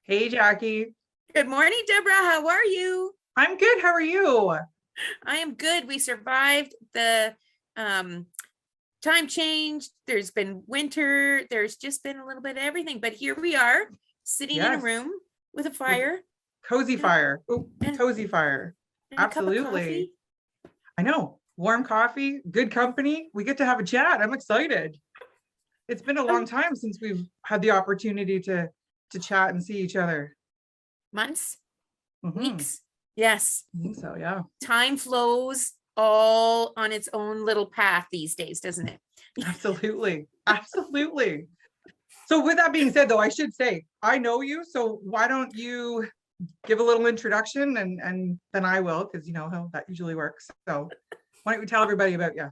Hey, Jackie. Good morning, Deborah. How are you? I'm good. How are you? I am good. We survived the um, time change. There's been winter. There's just been a little bit of everything. But here we are, sitting in a Yes, room with a with fire cozy and a, fire. Oh, and, cozy fire. and a cup of Absolutely. coffee. I know. Warm coffee, good company. We get to have a chat. I'm excited. It's been a long Um, time since we've had the opportunity to chat and see each other. Months, Mm-hmm. weeks. Yes, I think so, yeah. time flows all on its own little path these days, doesn't it? Absolutely. Absolutely. So with that being said, though, I should say I know you. So why don't you give a little introduction and then I will, because you know how that usually works. So why don't you tell everybody about you?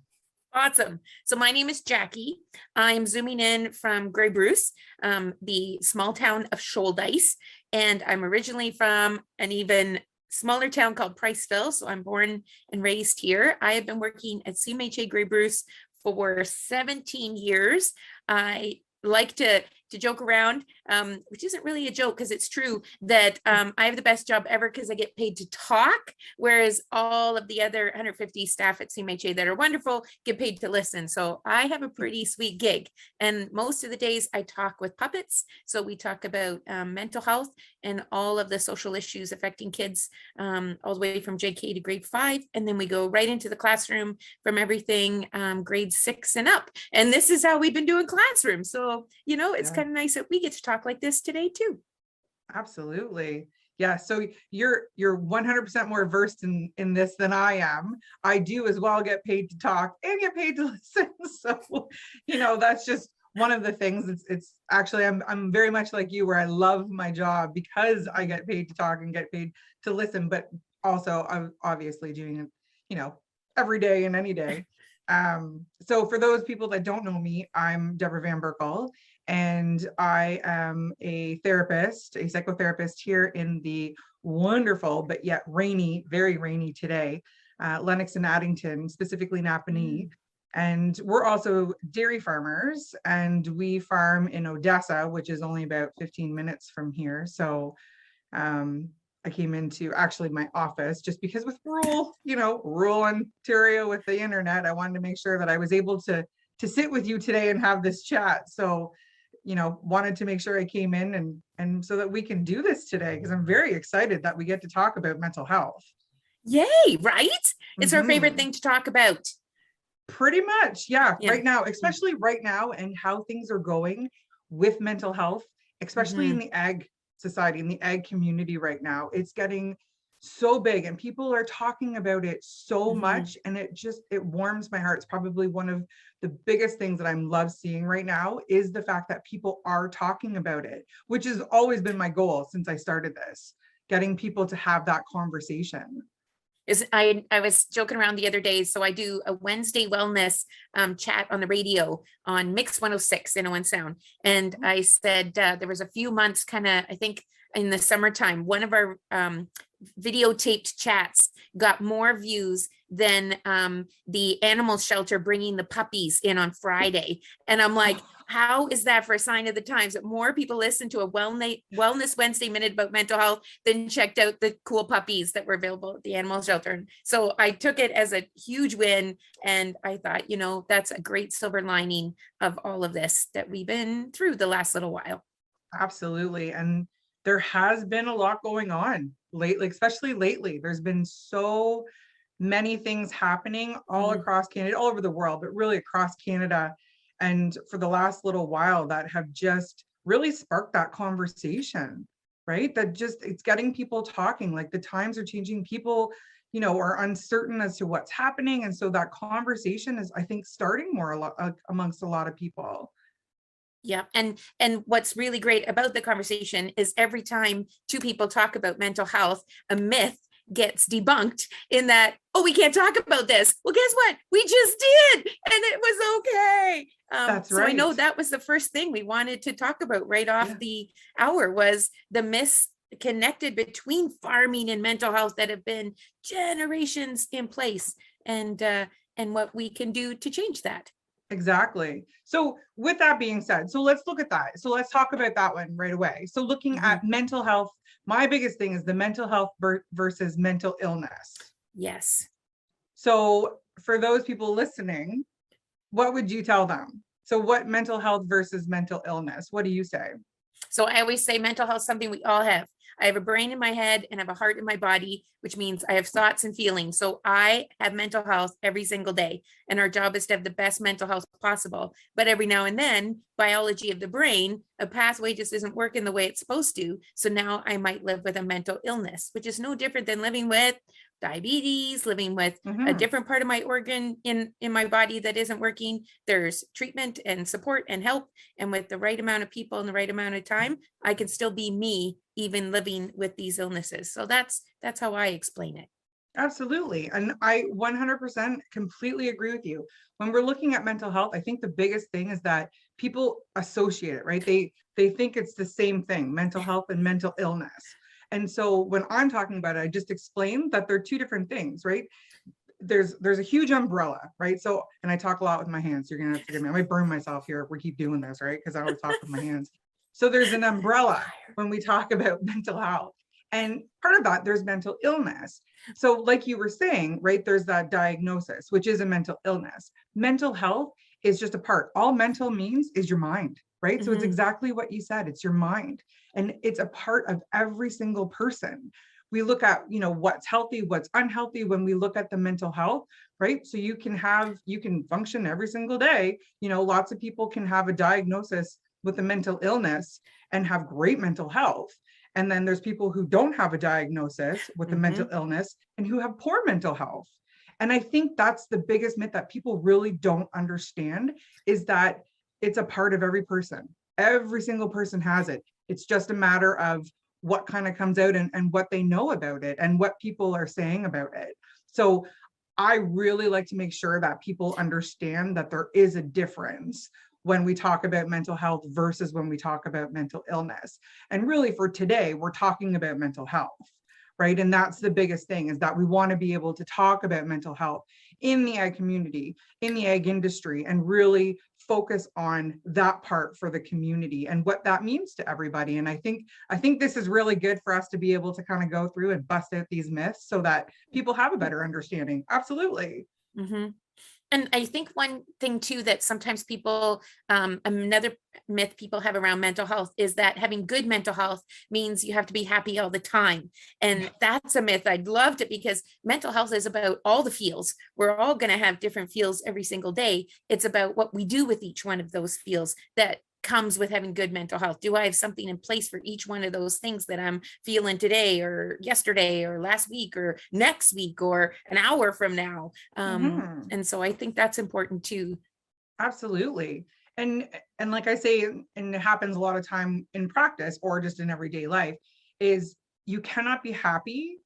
Awesome. So my name is Jackie. I'm zooming in from Grey Bruce, the small town of Shoaldice, and I'm originally from an even smaller town called Priceville. So I'm born and raised here. I have been working at CMHA Grey Bruce for 17 years. I like to joke around, which isn't really a joke because it's true that I have the best job ever because I get paid to talk, whereas all of the other 150 staff at CMHA that are wonderful get paid to listen. So I have a pretty sweet gig. And most of the days I talk with puppets. So we talk about mental health and all of the social issues affecting kids, all the way from JK to grade 5. And then we go right into the classroom from everything grade 6 and up. And this is how we've been doing classrooms. So, it's Yeah, kind of nice that we get to talk like this today too. absolutely. Yeah, so you're 100% more versed in this than I am. I do as well get paid to talk and get paid to listen. So, that's just one of the things. It's actually I'm very much like you where I love my job because I get paid to talk and get paid to listen, but also I'm obviously doing it, every day and any day. So for those people that don't know me, I'm Deborah Van Berkel, and I am a therapist, a psychotherapist here in the wonderful but yet rainy, very rainy today, Lennox and Addington, specifically Napanee. And we're also dairy farmers, and we farm in Odessa, which is only about 15 minutes from here. So um, I came into actually my office just because with rural Ontario with the internet, I wanted to make sure that I was able to sit with you today and have this chat. So, wanted to make sure I came in and so that we can do this today because I'm very excited that we get to talk about mental health. Yay, right? It's our favorite Mm-hmm. thing to talk about. Pretty much, yeah. Yeah. Right now, especially right now, and how things are going with mental health, especially in Mm-hmm. the ag society, in the ag community right now, it's getting so big, and people are talking about it so Mm-hmm. much, and it warms my heart. It's probably one of the biggest things that I'm love seeing right now is the fact that people are talking about it, which has always been my goal since I started this, getting people to have that conversation. I was joking around the other day. So I do a Wednesday wellness chat on the radio on Mix 106 in Owen Sound. And I said there was a few months kind of, I think in the summertime, one of our videotaped chats got more views than the animal shelter bringing the puppies in on Friday. And I'm like, how is that for a sign of the times that more people listen to a wellness Wednesday minute about mental health than checked out the cool puppies that were available at the animal shelter? And so I took it as a huge win. And I thought, that's a great silver lining of all of this that we've been through the last little while. Absolutely. And there has been a lot going on lately, especially lately. There's been so many things happening all Mhm. across Canada, all over the world, but really across Canada. And for the last little while, that have just really sparked that conversation, right? That just, it's getting people talking. Like the times are changing. People, are uncertain as to what's happening. And so that conversation is, I think, starting more a lot amongst a lot of people. Yeah. And what's really great about the conversation is every time two people talk about mental health, a myth gets debunked in that, oh, we can't talk about this. Well, guess what? We just did, and it was okay. That's So I know right. that was the first thing we wanted to talk about right off Yeah. the hour was the myths connected between farming and mental health that have been generations in place, and what we can do to change that. Exactly. So with that being said, so let's look at that. So let's talk about that one right away. So looking Mhm. at mental health, my biggest thing is the mental health versus mental illness. Yes. So for those people listening, what would you tell them? So what mental health versus mental illness? What do you say? So I always say mental health is something we all have. I have a brain in my head and I have a heart in my body, which means I have thoughts and feelings. So I have mental health every single day. And our job is to have the best mental health possible. But every now and then, biology of the brain, a pathway just isn't working the way it's supposed to. So now I might live with a mental illness, which is no different than living with diabetes, living with a different part of my organ in my body that isn't working. There's treatment and support and help. And with the right amount of people in the right amount of time, I can still be me, even living with these illnesses. So that's how I explain it. Absolutely. And I 100% completely agree with you. When we're looking at mental health, I think the biggest thing is that people associate it, right? They think it's the same thing, mental health and mental illness. And so when I'm talking about it, I just explained that they're two different things, right? There's a huge umbrella, right? So, and I talk a lot with my hands. You're gonna have to forgive me. I might burn myself here if we keep doing this, right? Because I always talk with my hands. So there's an umbrella when we talk about mental health. And part of that, there's mental illness. So, like you were saying, right, there's that diagnosis, which is a mental illness. Mental health is just a part. All mental means is your mind, right? So it's exactly what you said. It's your mind. And it's a part of every single person. We look at, what's healthy, what's unhealthy when we look at the mental health, right? So you can function every single day. Lots of people can have a diagnosis with a mental illness and have great mental health. And then there's people who don't have a diagnosis with a mental illness and who have poor mental health. And I think that's the biggest myth that people really don't understand, is that it's a part of every person. Every single person has it. It's just a matter of what kind of comes out and what they know about it and what people are saying about it. So I really like to make sure that people understand that there is a difference when we talk about mental health versus when we talk about mental illness. And really for today, we're talking about mental health, right? And that's the biggest thing, is that we want to be able to talk about mental health in the ag community, in the ag industry, and really focus on that part for the community and what that means to everybody. And I think this is really good for us to be able to kind of go through and bust out these myths so that people have a better understanding. Absolutely. And I think one thing too that sometimes people, another myth people have around mental health is that having good mental health means you have to be happy all the time. And that's a myth. I'd loved it, because mental health is about all the feels. We're all going to have different feels every single day. It's about what we do with each one of those feels that comes with having good mental health. Do I have something in place for each one of those things that I'm feeling today or yesterday or last week or next week or an hour from now? And so I think that's important too. Absolutely. And like I say, and it happens a lot of time in practice or just in everyday life, is you cannot be happy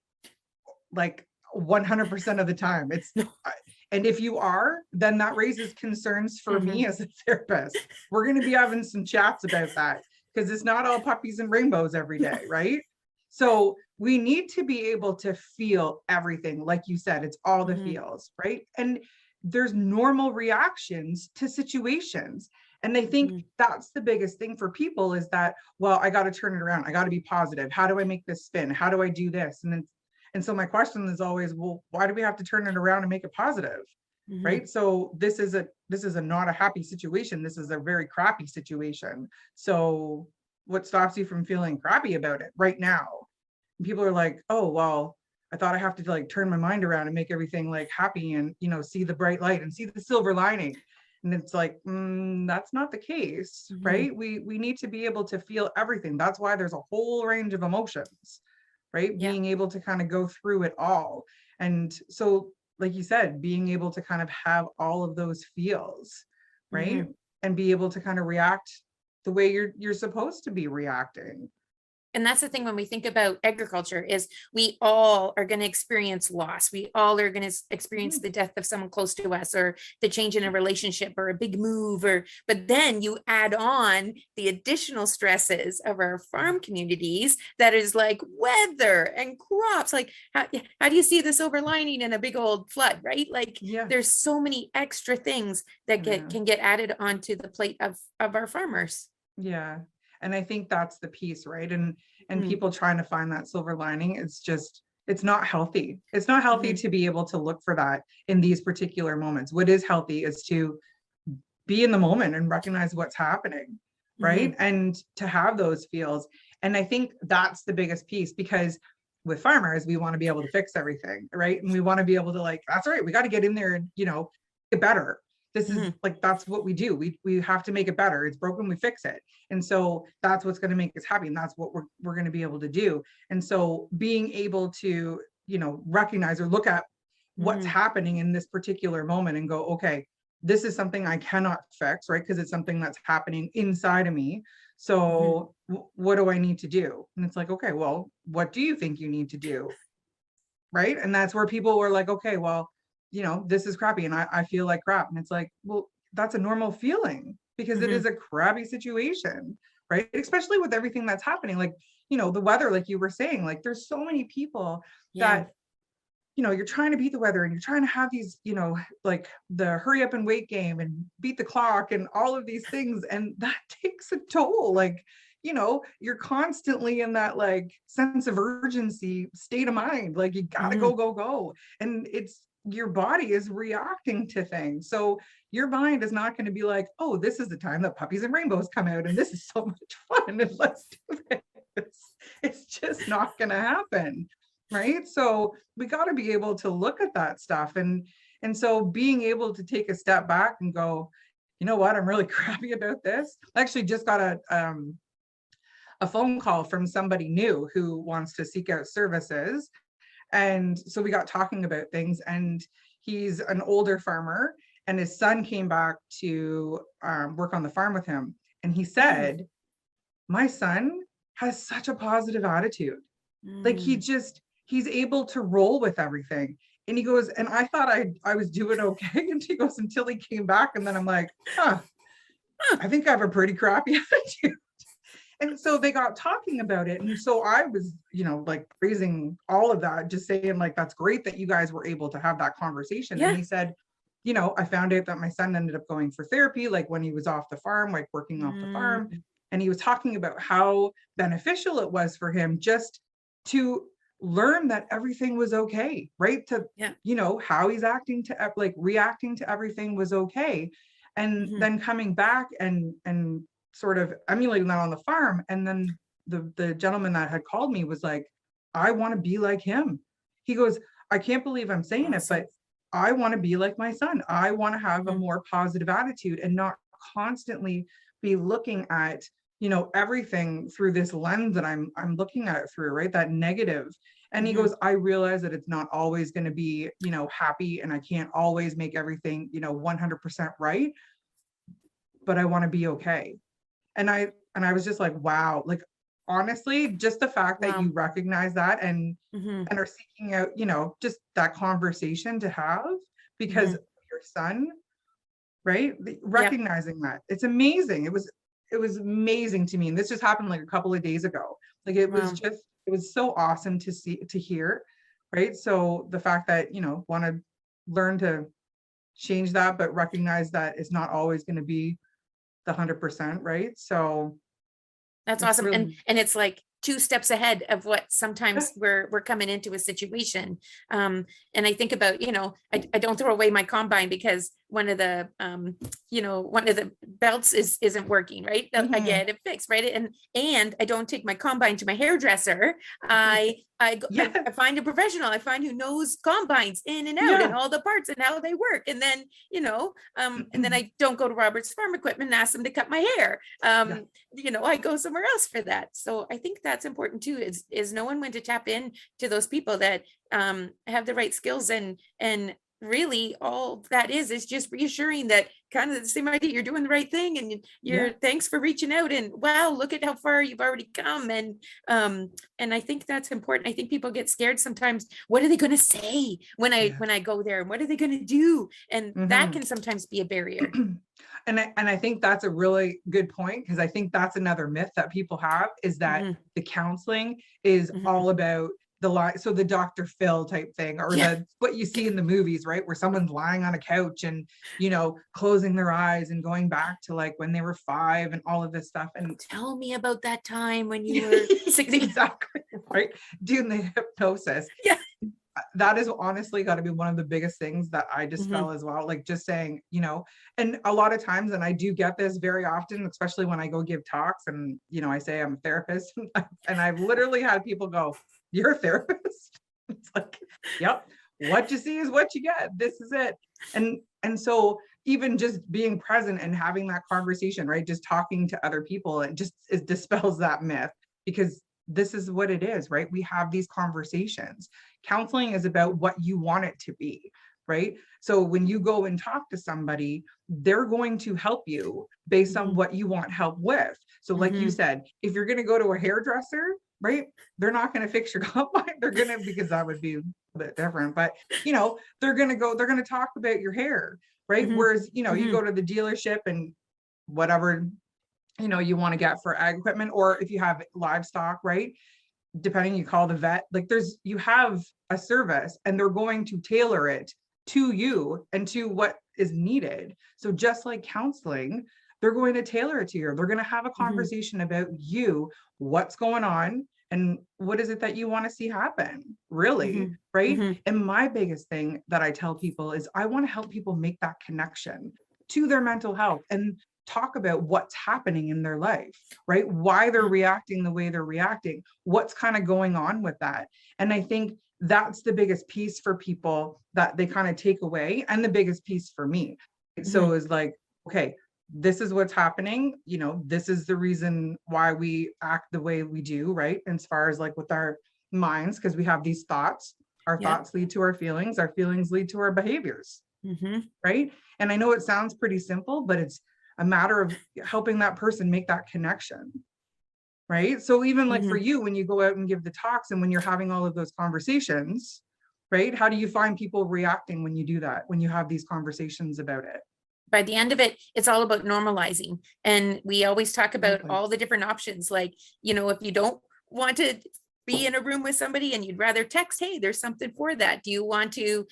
like 100% of the time. And if you are, then that raises concerns for me as a therapist. We're going to be having some chats about that, because it's not all puppies and rainbows every day, right? So we need to be able to feel everything. Like you said, it's all the feels, right? And there's normal reactions to situations. And I think that's the biggest thing for people, is that, well, I got to turn it around. I got to be positive. How do I make this spin? How do I do this? And so my question is always, well, why do we have to turn it around and make it positive? Right? So this is a not a happy situation. This is a very crappy situation. So what stops you from feeling crappy about it right now? And people are like, oh, well, I thought I have to like turn my mind around and make everything like happy and, see the bright light and see the silver lining. And it's like, that's not the case, right? We need to be able to feel everything. That's why there's a whole range of emotions, right? Yeah. Being able to kind of go through it all. And so, like you said, being able to kind of have all of those feels, right? And be able to kind of react the way you're supposed to be reacting. And that's the thing when we think about agriculture is we all are going to experience loss. We all are going to experience the death of someone close to us, or the change in a relationship, or a big move, but then you add on the additional stresses of our farm communities that is like weather and crops. Like how do you see the silver lining in a big old flood, right? Like there's so many extra things that can get added onto the plate of our farmers. Yeah. And I think that's the piece, right? And people trying to find that silver lining, it's not healthy. It's not healthy to be able to look for that in these particular moments. What is healthy is to be in the moment and recognize what's happening, right? And to have those feels. And I think that's the biggest piece, because with farmers, we want to be able to fix everything, right? And we want to be able to like, that's right, we got to get in there and, get better. This is like, that's what we do. We have to make it better. It's broken, we fix it. And so that's what's going to make us happy. And that's what we're going to be able to do. And so being able to, recognize or look at what's happening in this particular moment and go, okay, this is something I cannot fix, right? Because it's something that's happening inside of me. So what do I need to do? And it's like, okay, well, what do you think you need to do? Right. And that's where people were like, okay, well, this is crappy and I feel like crap. And it's like, well, that's a normal feeling, because it is a crappy situation, right? Especially with everything that's happening, like, the weather, like you were saying, like there's so many people that, you're trying to beat the weather and you're trying to have these, like the hurry up and wait game and beat the clock and all of these things. And that takes a toll. Like, you're constantly in that like sense of urgency state of mind. Like you gotta go. And your body is reacting to things. So your mind is not going to be like, oh, this is the time that puppies and rainbows come out and this is so much fun and let's do this. It's just not going to happen. Right. So we got to be able to look at that stuff. And so being able to take a step back and go, you know what, I'm really crappy about this. I actually just got a phone call from somebody new who wants to seek out services. And so we got talking about things, and he's an older farmer and his son came back to work on the farm with him. And he said, my son has such a positive attitude. Like he's able to roll with everything. And he goes, and I thought I was doing okay. And he goes, until he came back. And then I'm like, I think I have a pretty crappy attitude. And so they got talking about it. And so I was, like praising all of that, just saying like, that's great that you guys were able to have that conversation. And he said, I found out that my son ended up going for therapy, like when he was off the farm, like working off the farm. And he was talking about how beneficial it was for him just to learn that everything was okay, right? To, how he's acting to like reacting to everything was okay. And then coming back and sort of emulating that on the farm. And then the gentleman that had called me was like, I want to be like him. He goes, I can't believe I'm saying it, but I want to be like my son. I want to have a more positive attitude and not constantly be looking at, everything through this lens that I'm looking at it through, right? That negative. And he goes, I realize that it's not always going to be, happy, and I can't always make everything, 100% right, but I want to be okay. And I was just like, wow, like, honestly, just the fact that you recognize that and are seeking out, just that conversation to have because of your son, right? Recognizing that, it's amazing. It was amazing to me. And this just happened like a couple of days ago. Like it was so awesome to hear, right? So the fact that, want to learn to change that, but recognize that it's not always going to be the 100%, right? So that's awesome. Really... and it's like 2 steps ahead of what sometimes we're coming into a situation. And I think about, I don't throw away my combine because one of the belts isn't working, right? I get it fixed, right? And I don't take my combine to my hairdresser. I find a professional. I find who knows combines in and out and all the parts and how they work. And then, and then I don't go to Robert's Farm Equipment and ask them to cut my hair. I go somewhere else for that. So I think that's important too, is knowing when to tap in to those people that have the right skills and really all that is just reassuring that kind of the same idea, you're doing the right thing, and you're Yeah. thanks for reaching out, and wow, look at how far you've already come. And I think that's important. I think people get scared sometimes. What are they going to say when I Yeah. when I go there? And what are they going to do? And that Mhm. can sometimes be a barrier. And I think that's a really good point, because I think that's another myth that people have, is that Mhm, the counseling is mhm. all about the lie. So the Dr. Phil type thing, or Yeah. the what you see in the movies, right? Where someone's lying on a couch and, closing their eyes and going back to like when they were 5 and all of this stuff. And Tell me about that time when you were 60. exactly, right? Doing the hypnosis. Yeah. That is honestly got to be one of the biggest things that I Mhm, dispel as well. Like just saying, and a lot of times, and I do get this very often, especially when I go give talks and, I say I'm a therapist, and I've literally had people go, "You're a therapist?" It's like, yep, what you see is what you get. This is it. And so even just being present and having that conversation, right? Just talking to other people, it dispels that myth, because this is what it is, right? We have these conversations. Counseling is about what you want it to be, right? So when you go and talk to somebody, they're going to help you based on mhm, what you want help with. So like you mhm, said, if you're going to go to a hairdresser, right, they're not going to fix your combine. They're going to, because that would be a bit different, but they're going to talk about your hair, right? mhm, Whereas, you mhm. go to the dealership and whatever, you want to get for ag equipment, or if you have livestock, right? Depending, you call the vet, like you have a service and they're going to tailor it to you and to what is needed. So just like counseling, they're going to tailor it to you. They're going to have a Mhm, conversation about you, what's going on, and what is it that you want to see happen, really, mhm, right? mhm, And my biggest thing that I tell people is I want to help people make that connection to their mental health and talk about what's happening in their life, right? Why they're yeah, reacting the way they're reacting, what's kind of going on with that. And I think that's the biggest piece for people that they kind of take away, and the biggest piece for me. So mhm, is like, okay, this is what's happening, this is the reason why we act the way we do, right? As far as like with our minds, because we have these thoughts, our yeah, thoughts lead to our feelings lead to our behaviors, mhm, right? And I know it sounds pretty simple, but it's a matter of helping that person make that connection, right? So even like for mhm. you, when you go out and give the talks and when you're having all of those conversations, right? How do you find people reacting when you do that, when you have these conversations about it? By the end of it, it's all about normalizing. And we always talk about Exactly. all the different options. Like, if you don't want to be in a room with somebody and you'd rather text, hey, there's something for that. Do you want to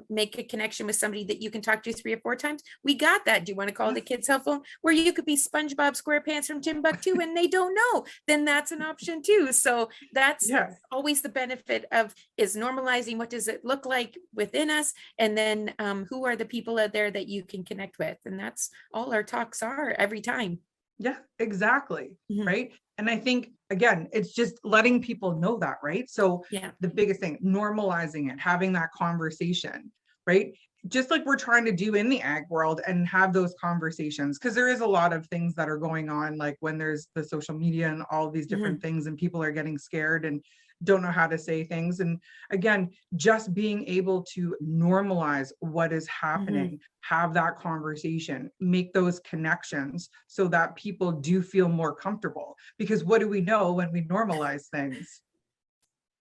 make a connection with somebody that you can talk to 3 or 4 times? We got that. Do you want to call Yeah. the kid's cell phone where you could be SpongeBob SquarePants from Timbuktu and they don't know? Then that's an option too. So that's Yeah. always the benefit of is normalizing. What does it look like within us? And then who are the people out there that you can connect with? And that's all our talks are every time. Yeah, exactly. Mhm. Right. And I think, again, it's just letting people know that, right? So Yeah. the biggest thing, normalizing it, having that conversation, right? Just like we're trying to do in the ag world and have those conversations, because there is a lot of things that are going on, like when there's the social media and all these different Mhm. things, and people are getting scared and don't know how to say things. And again, just being able to normalize what is Mhm. happening, have that conversation, make those connections so that people do feel more comfortable. Because what do we know when we normalize things,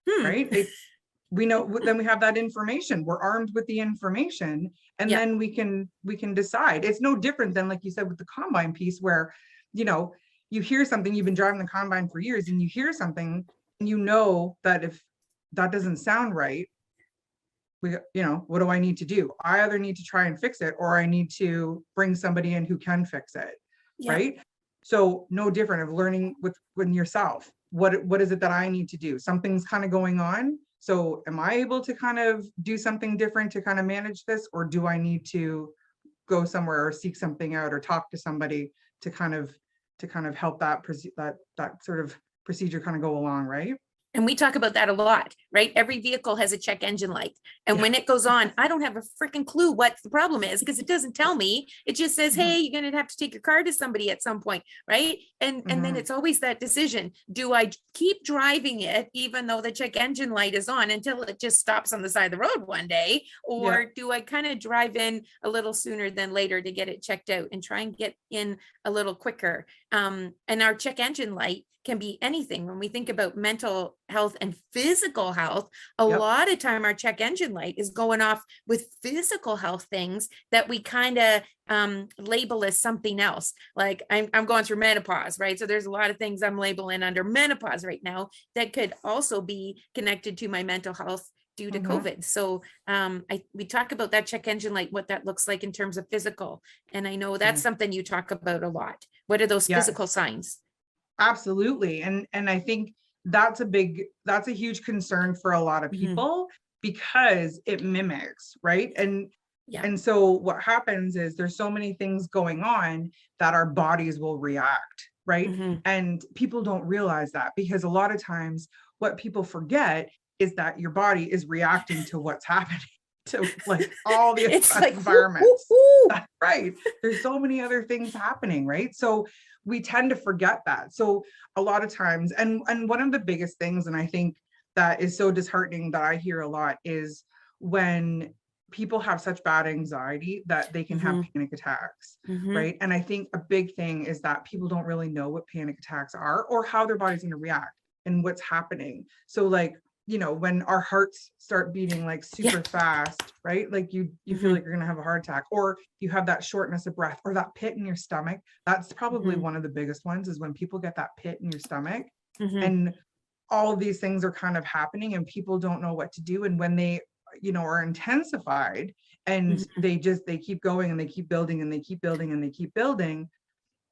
Hmm. right? We know, then we have that information, we're armed with the information, and Yeah. then we can decide. It's no different than, like you said, with the combine piece, where you know you hear something, you've been driving the combine for years and you hear something, and that if that doesn't sound right, what do I need to do? I either need to try and fix it, or I need to bring somebody in who can fix it, Yeah. right? So no different of learning with yourself. What is it that I need to do? Something's kind of going on. So am I able to kind of do something different to kind of manage this, or do I need to go somewhere or seek something out or talk to somebody to kind of help that sort of procedure kind of go along, right? And we talk about that a lot, right? Every vehicle has a check engine light. And Yeah. when it goes on, I don't have a freaking clue what the problem is because it doesn't tell me. It just says, hey, you're going to have to take your car to somebody at some point, right? And then it's always that decision. Do I keep driving it even though the check engine light is on until it just stops on the side of the road one day? Or do I kind of drive in a little sooner than later to get it checked out and try and get in a little quicker? And our check engine light can be anything. When we think about mental health and physical health, a lot of time our check engine light is going off with physical health things that we kind of label as something else. Like I'm going through menopause, right? So there's a lot of things I'm labeling under menopause right now that could also be connected to my mental health due to COVID. So we talk about that check engine light, what that looks like in terms of physical. And I know that's something you talk about a lot. What are those physical signs? Absolutely. And I think that's a huge concern for a lot of people because it mimics, right? And so what happens is there's so many things going on that our bodies will react, right? And people don't realize that because a lot of times what people forget is that your body is reacting to what's happening to like all the environments. That's right. There's so many other things happening, right? So we tend to forget that. So a lot of times, and one of the biggest things, and I think that is so disheartening that I hear a lot is when people have such bad anxiety that they can have panic attacks, right? And I think a big thing is that people don't really know what panic attacks are or how their body's going to react and what's happening. So like, you know, when our hearts start beating like super fast, right? Like you feel like you're going to have a heart attack, or you have that shortness of breath or that pit in your stomach. That's probably one of the biggest ones, is when people get that pit in your stomach and all of these things are kind of happening and people don't know what to do. And when they, you know, are intensified and they keep going and they keep building and they keep building and they keep building,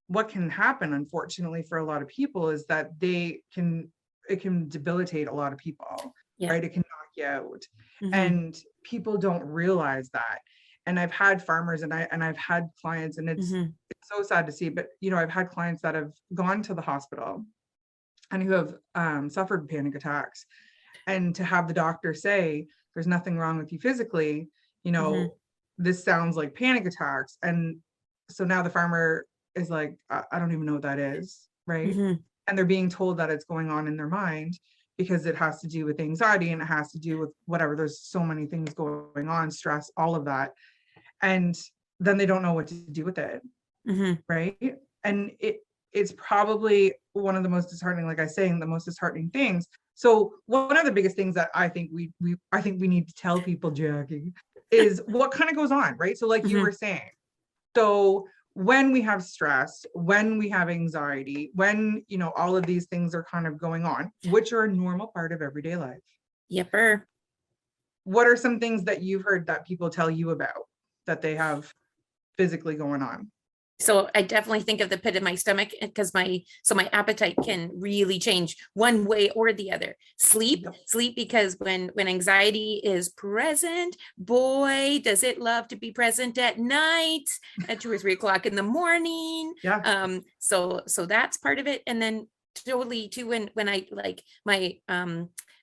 what can happen, unfortunately, for a lot of people is that it can debilitate a lot of people, right? It can knock you out. And people don't realize that. And I've had farmers and I've had clients, and it's so sad to see, but you know, I've had clients that have gone to the hospital and who have suffered panic attacks, and to have the doctor say, there's nothing wrong with you physically, you know, this sounds like panic attacks. And so now the farmer is like, I don't even know what that is, right? And they're being told that it's going on in their mind because it has to do with anxiety and it has to do with whatever. There's so many things going on, stress, all of that. And then they don't know what to do with it, right? And it's probably one of the most disheartening, like I was saying, the most disheartening things. So one of the biggest things that I think we need to tell people, Jackie, is what kind of goes on, right? So like you were saying, so when we have stress, when we have anxiety, when, you know, all of these things are kind of going on, which are a normal part of everyday life. Yepper. What are some things that you've heard that people tell you about that they have physically going on? So I definitely think of the pit of my stomach because my appetite can really change one way or the other. Sleep because when anxiety is present, boy, does it love to be present at night at 2 or 3 o'clock in the morning. So that's part of it. And then totally too, when I like my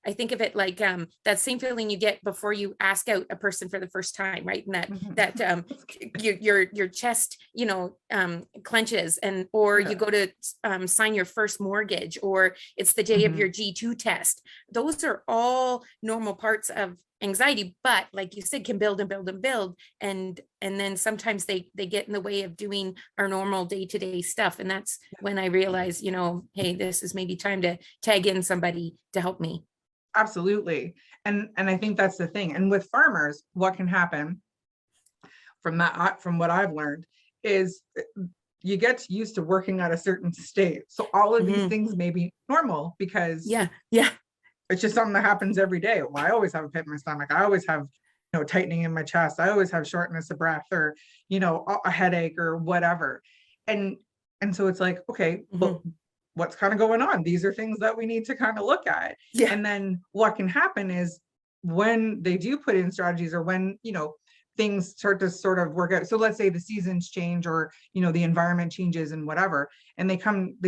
I think of it like that same feeling you get before you ask out a person for the first time, right? And that your chest, you know, clenches, and or you go to sign your first mortgage, or it's the day of your G2 test. Those are all normal parts of anxiety, but like you said, can build and build and build, and then sometimes they get in the way of doing our normal day-to-day stuff. And that's when I realize, you know, hey, this is maybe time to tag in somebody to help me. Absolutely. And I think that's the thing. And with farmers, what can happen from what I've learned is you get used to working at a certain state. So all of these things may be normal because it's just something that happens every day. Well, I always have a pit in my stomach. I always have, you know, tightening in my chest. I always have shortness of breath, or, you know, a headache or whatever. And so it's like, okay, well, what's kind of going on? These are things that we need to kind of look at. And then what can happen is when they do put in strategies, or when, you know, things start to sort of work out. So let's say the seasons change, or, you know, the environment changes and whatever, and they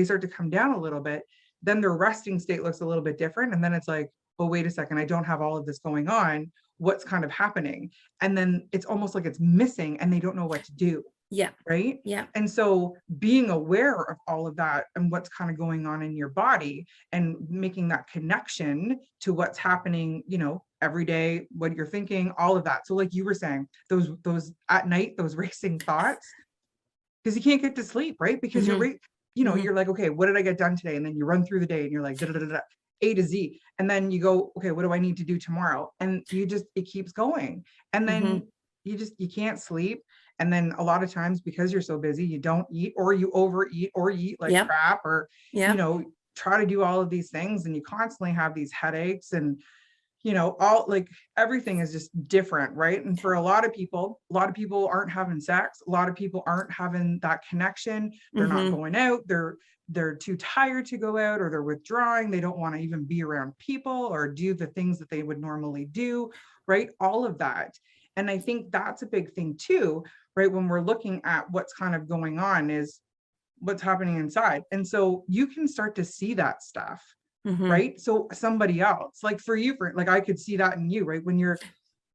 start to come down a little bit. then their resting state looks a little bit different. And then it's like, oh, wait a second, I don't have all of this going on. What's kind of happening? And then it's almost like it's missing and they don't know what to do. Yeah. Right. Yeah. And so being aware of all of that and what's kind of going on in your body and making that connection to what's happening, you know, every day, what you're thinking, all of that. So like you were saying, those at night, those racing thoughts, because you can't get to sleep, right? Because you're, you know, you're like, okay, what did I get done today? And then you run through the day and you're like, da, da, da, da, A to Z. And then you go, okay, what do I need to do tomorrow? And you just, it keeps going. And then you can't sleep. And then a lot of times because you're so busy, you don't eat, or you overeat, or you eat like crap, or, you know, try to do all of these things. And you constantly have these headaches and, you know, all like everything is just different. Right. And for a lot of people aren't having sex. A lot of people aren't having that connection. They're not going out. They're too tired to go out, or they're withdrawing. They don't want to even be around people or do the things that they would normally do. Right. All of that. And I think that's a big thing too, right? When we're looking at what's kind of going on is what's happening inside. And so you can start to see that stuff, right? So somebody else, like for you, like I could see that in you, right? When you're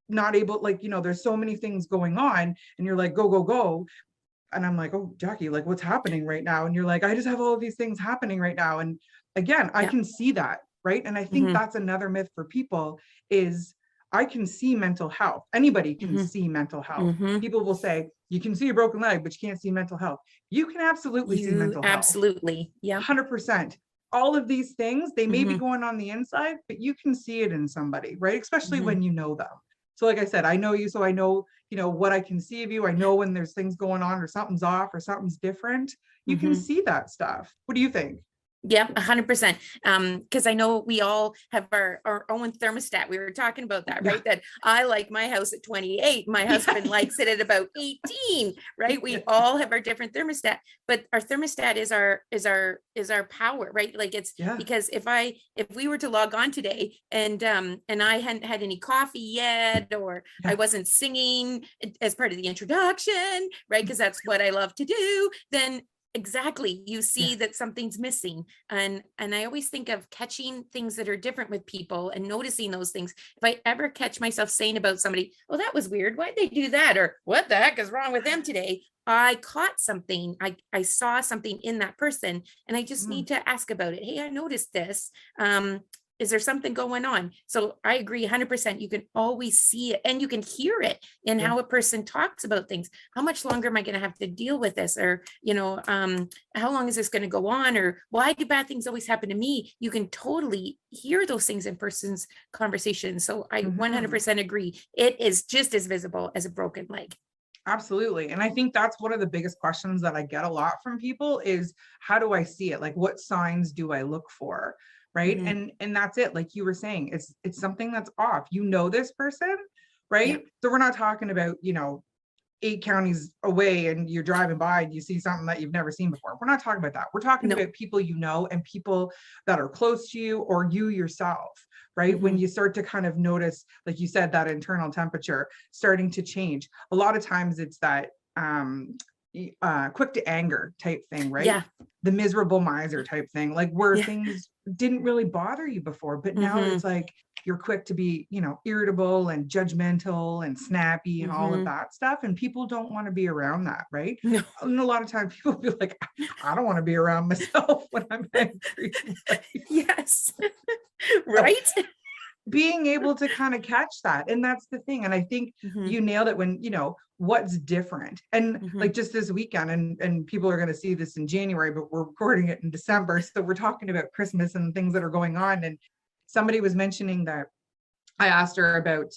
not able, like, you know, there's so many things going on and you're like, go, go, go. And I'm like, oh, Jackie, like what's happening right now? And you're like, I just have all of these things happening right now. And again, I can see that, right? And I think that's another myth for people is I can see mental health. Anybody can see mental health. People will say, you can see a broken leg, but you can't see mental health. You can absolutely see mental health. Absolutely. Yeah. 100%. All of these things, they may be going on the inside, but you can see it in somebody, right? Especially when you know them. So like I said, I know you, so I know, you know, what I can see of you. I know when there's things going on or something's off or something's different. You can see that stuff. What do you think? Yeah, 100%. Because I know we all have our own thermostat. We were talking about that, right? That I like my house at 28. My husband likes it at about 18, right? We all have our different thermostat, but our thermostat is our power, right? Like it's because if we were to log on today and I hadn't had any coffee yet, or I wasn't singing as part of the introduction, right? Because that's what I love to do, then exactly, you see that something's missing. And I always think of catching things that are different with people and noticing those things. If I ever catch myself saying about somebody, oh, that was weird, why'd they do that? Or what the heck is wrong with them today? I caught something. I saw something in that person, and I just need to ask about it. Hey, I noticed this. Is there something going on? So I agree 100%. You can always see it and you can hear it in how a person talks about things. How much longer am I going to have to deal with this? Or, you know, how long is this going to go on? Or why do bad things always happen to me? You can totally hear those things in person's conversation. So I 100% agree. It is just as visible as a broken leg. Absolutely. And I think that's one of the biggest questions that I get a lot from people is, how do I see it? Like, what signs do I look for? Right. And that's it. Like you were saying, it's something that's off. You know this person, right? So we're not talking about, you know, 8 counties away and you're driving by and you see something that you've never seen before. We're not talking about that. We're talking about people you know and people that are close to you or you yourself, right? When you start to kind of notice, like you said, that internal temperature starting to change. A lot of times it's that quick to anger type thing, right? The miserable miser type thing, like where things didn't really bother you before, but now it's like you're quick to be, you know, irritable and judgmental and snappy and all of that stuff. And people don't want to be around that, right? And a lot of times people be like, I don't want to be around myself when I'm angry. Right. So, being able to kind of catch that. And that's the thing. And I think you nailed it when, you know, what's different. And like just this weekend, and people are going to see this in January, but we're recording it in December. So we're talking about Christmas and things that are going on. And somebody was mentioning that I asked her about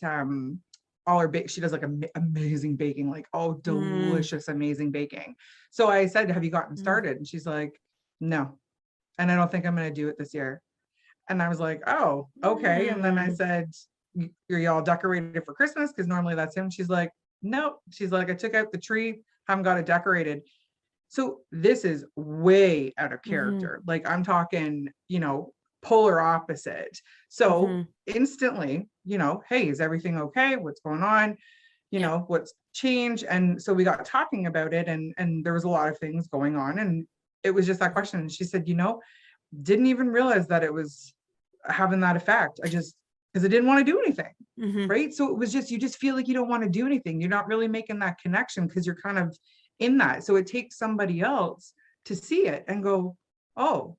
all her she does like amazing baking, like delicious, amazing baking. So I said, have you gotten started? And she's like, no. And I don't think I'm going to do it this year. And I was like, oh, okay. And then I said, are y'all decorated for Christmas? Because normally that's him. She's like, no. She's like, I took out the tree, haven't got it decorated. So this is way out of character. Like I'm talking, you know, polar opposite. So instantly, you know, hey, is everything okay? What's going on? You know, what's changed? And so we got talking about it, and there was a lot of things going on. And it was just that question. And she said, you know, didn't even realize that it was having that effect. Because I didn't want to do anything. Right. So it was just, you just feel like you don't want to do anything. You're not really making that connection because you're kind of in that. So it takes somebody else to see it and go, oh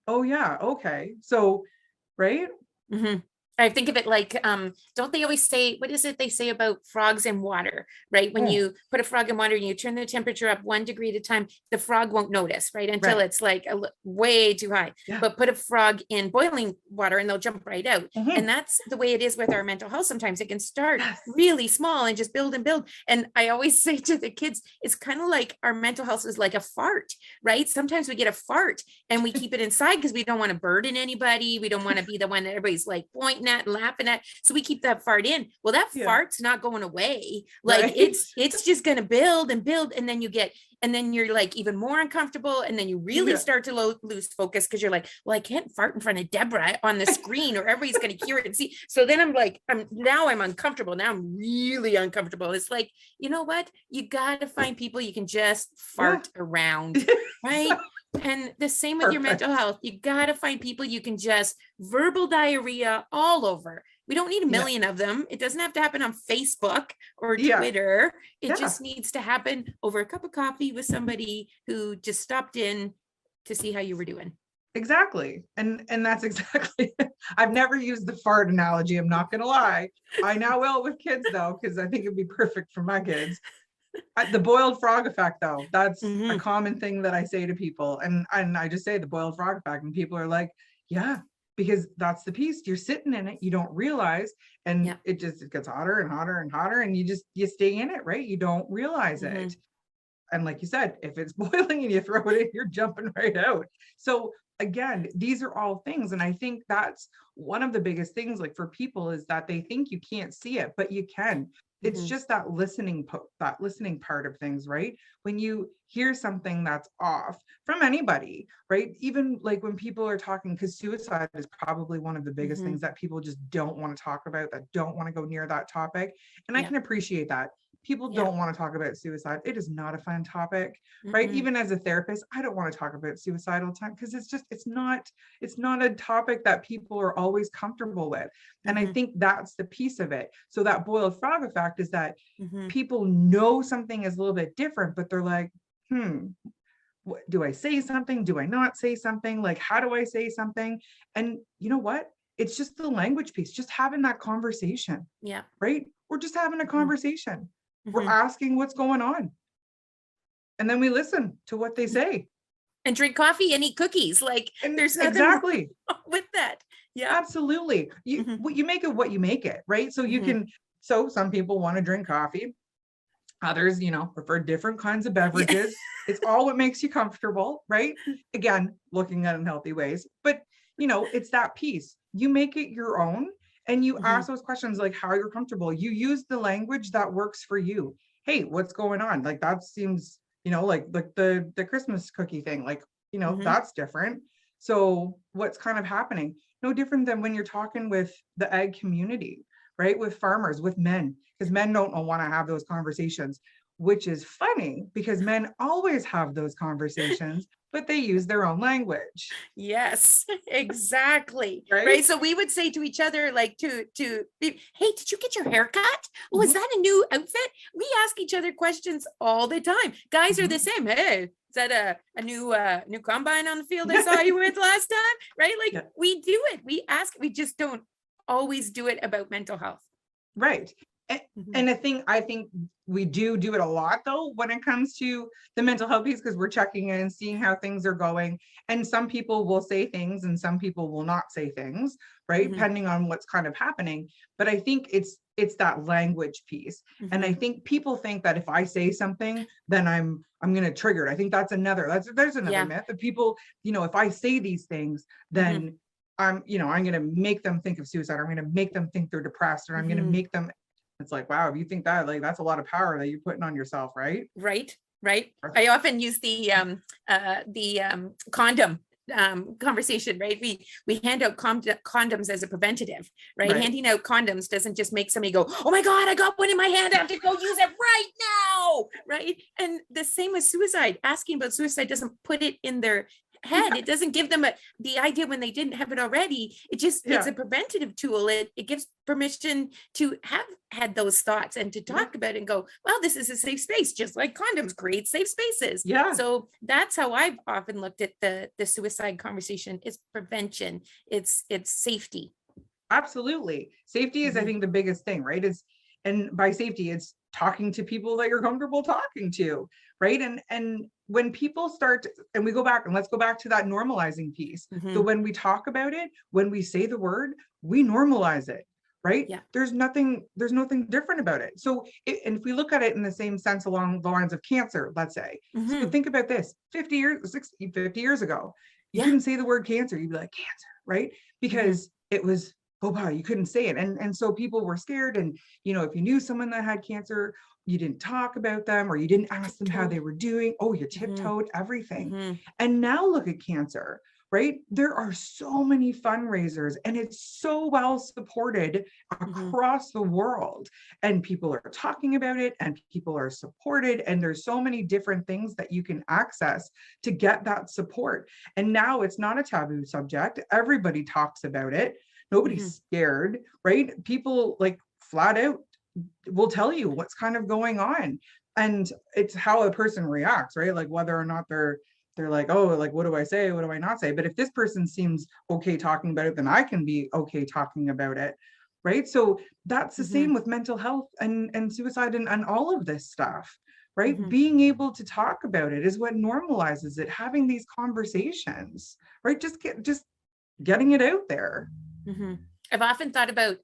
yeah, okay. So, right. I think of it like, don't they always say, what is it they say about frogs in water, right? When you put a frog in water and you turn the temperature up 1 degree at a time, the frog won't notice, right? Until it's like way too high. But put a frog in boiling water and they'll jump right out. And that's the way it is with our mental health. Sometimes it can start really small and just build and build. And I always say to the kids, it's kind of like our mental health is like a fart, right? Sometimes we get a fart and we keep it inside because we don't want to burden anybody. We don't want to be the one that everybody's like pointing at and laughing at, so we keep that fart in. Well, that fart's not going away. Like it's just going to build and build, and then you're like even more uncomfortable, and then you really start to lose focus because you're like, well, I can't fart in front of Deborah on the screen or everybody's going to hear it and see. So then I'm uncomfortable. Now I'm really uncomfortable. It's like, you know what, you got to find people you can just fart around, right? And the same with your mental health. You got to find people you can just verbal diarrhea all over. We don't need a million of them. It doesn't have to happen on Facebook or Twitter. It just needs to happen over a cup of coffee with somebody who just stopped in to see how you were doing. Exactly. And that's exactly, I've never used the fart analogy. I'm not going to lie. I now will with kids though, because I think it'd be perfect for my kids. The boiled frog effect though, that's a common thing that I say to people, and I just say the boiled frog effect, and people are like, yeah, because that's the piece. You're sitting in it, you don't realize, and it gets hotter and hotter and hotter, and you stay in it, right? You don't realize it. And like you said, if it's boiling and you throw it in, you're jumping right out. So again, these are all things, and I think that's one of the biggest things, like for people, is that they think you can't see it, but you can. It's just that listening part of things, right? When you hear something that's off from anybody, right? Even like when people are talking, because suicide is probably one of the biggest things that people just don't want to talk about, that don't want to go near that topic. And I can appreciate that. People don't want to talk about suicide. It is not a fun topic, right? Even as a therapist, I don't want to talk about suicide all the time because it's not a topic that people are always comfortable with. And I think that's the piece of it. So that boiled frog effect is that people know something is a little bit different, but they're like, do I say something? Do I not say something? Like, how do I say something? And you know what? It's just the language piece, just having that conversation. Yeah. Right? We're just having a conversation. We're asking what's going on. And then we listen to what they say. And drink coffee and eat cookies. Like, there's nothing wrong with that. Yeah. Absolutely. You make it what you make it, right? So you can, so some people want to drink coffee. Others, prefer different kinds of beverages. It's all what makes you comfortable, right? Again, looking at unhealthy ways. But, it's that piece. You make it your own. And you ask those questions, like how you're comfortable. You use the language that works for you. Hey, what's going on? Like that seems, like the Christmas cookie thing, like, that's different. So what's kind of happening? No different than when you're talking with the ag community, right? With farmers, with men, because men don't want to have those conversations, which is funny because men always have those conversations, but they use their own language. Yes, exactly. Right. So we would say to each other, like hey, did you get your hair cut? Oh, is that a new outfit? We ask each other questions all the time. Guys are the same. Hey, is that a new combine on the field I saw you with last time? Right. Like we do it. We ask, we just don't always do it about mental health. Right. And I think we do it a lot though when it comes to the mental health piece, because we're checking in and seeing how things are going. And some people will say things and some people will not say things, right? Depending on what's kind of happening. But I think it's that language piece. And I think people think that if I say something, then I'm going to trigger it. I think there's another myth that people, if I say these things, then I'm going to make them think of suicide. I'm going to make them think they're depressed, or I'm going to make them. It's like, wow, if you think that, like, that's a lot of power that you're putting on yourself, right? Right. I often use the condom conversation, right? We hand out condoms as a preventative, right? Handing out condoms doesn't just make somebody go, oh my God, I got one in my hand, I have to go use it right now, right? And the same with suicide. Asking about suicide doesn't put it in their head. It doesn't give them the idea when they didn't have it already. It's a preventative tool. It gives permission to have had those thoughts and to talk about it and go, well, this is a safe space, just like condoms create safe spaces. Yeah. So that's how I've often looked at the suicide conversation. Is prevention. It's safety. Absolutely. Safety is, I think, the biggest thing, right? And by safety, it's talking to people that you're comfortable talking to, right? And when people start, and we go back, and let's go back to that normalizing piece. So when we talk about it, when we say the word, we normalize it, right? Yeah. There's nothing different about it. So and if we look at it in the same sense along the lines of cancer, let's say, so think about this, 50 years ago, you couldn't say the word cancer. You'd be like, cancer, right? Because it was, oh wow, you couldn't say it. And so people were scared. And, if you knew someone that had cancer, you didn't talk about them, or you didn't ask them how they were doing. Oh, you tiptoed everything. And now look at cancer, right? There are so many fundraisers, and it's so well supported across the world. And people are talking about it, and people are supported. And there's so many different things that you can access to get that support. And now it's not a taboo subject. Everybody talks about it. Nobody's scared, right? People like flat out will tell you what's kind of going on. And it's how a person reacts, right? Like whether or not they're like, oh, like, what do I say? What do I not say? But if this person seems okay talking about it, then I can be okay talking about it, right? So that's the same with mental health and suicide and all of this stuff, right? Being able to talk about it is what normalizes it, having these conversations, right? Just getting it out there. I've often thought about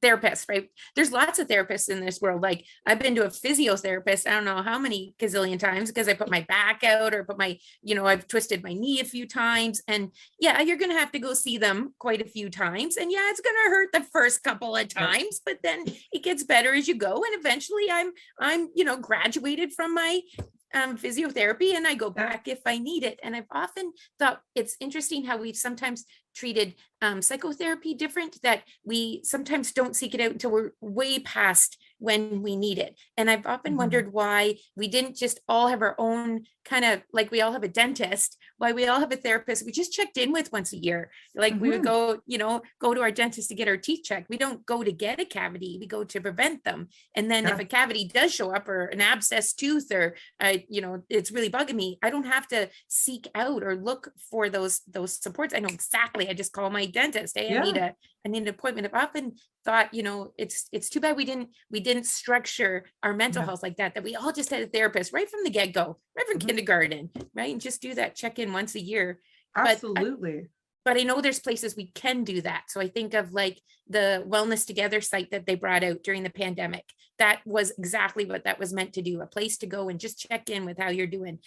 therapists, right? There's lots of therapists in this world. Like I've been to a physiotherapist, I don't know how many gazillion times, because I put my back out or put my, I've twisted my knee a few times. And yeah, you're going to have to go see them quite a few times. And yeah, it's going to hurt the first couple of times, but then it gets better as you go. And eventually I'm graduated from my physiotherapy, and I go back if I need it. And I've often thought it's interesting how we've sometimes treated psychotherapy different, that we sometimes don't seek it out until we're way past when we need it. And I've often wondered why we didn't just all have our own kind of, like we all have a dentist, why we all have a therapist we just checked in with once a year. Like we would go to our dentist to get our teeth checked. We don't go to get a cavity, we go to prevent them. And then if a cavity does show up, or an abscess tooth, or it's really bugging me, I don't have to seek out or look for those supports. I know exactly. I just call my dentist. Hey, I need an appointment. I've often thought, it's too bad we didn't structure our mental health like that we all just had a therapist right from the get-go, right from kindergarten, right? And just do that check-in once a year. Absolutely. But I know there's places we can do that. So I think of like the Wellness Together site that they brought out during the pandemic. That was exactly what that was meant to do, a place to go and just check in with how you're doing,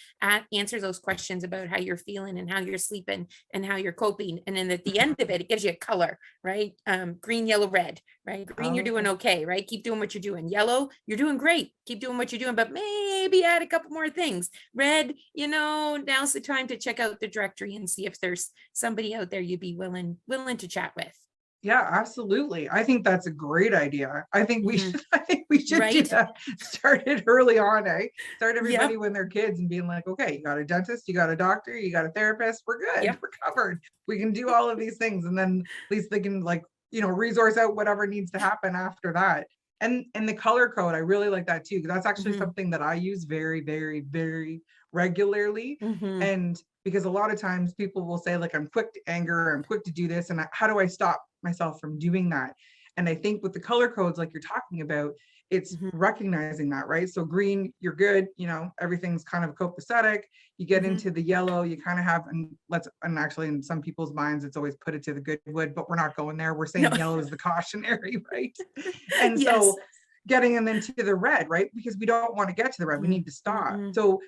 answer those questions about how you're feeling and how you're sleeping and how you're coping. And then at the end of it, it gives you a color, right? Green, yellow, red, right? Green, you're doing okay, right? Keep doing what you're doing. Yellow, you're doing great. Keep doing what you're doing, but maybe add a couple more things. Red, now's the time to check out the directory and see if there's somebody out there you'd be willing to chat with. Yeah, absolutely. I think that's a great idea. I think we should do that. Start it early on, eh? Start everybody when they're kids and being like, okay, you got a dentist, you got a doctor, you got a therapist, we're good, we're covered. We can do all of these things. And then at least they can resource out whatever needs to happen after that. And the color code, I really like that too, because that's actually something that I use very, very, very regularly. And because a lot of times people will say, like, I'm quick to anger, I'm quick to do this, and how do I stop myself from doing that? And I think with the color codes, like you're talking about, it's recognizing that, right? So green, you're good, everything's kind of copacetic. You get into the yellow, you kind of have, and actually in some people's minds, it's always put it to the Goodwood, but we're not going there. We're saying yellow is the cautionary, right? And so getting them into the red, right? Because we don't want to get to the red, we need to stop. So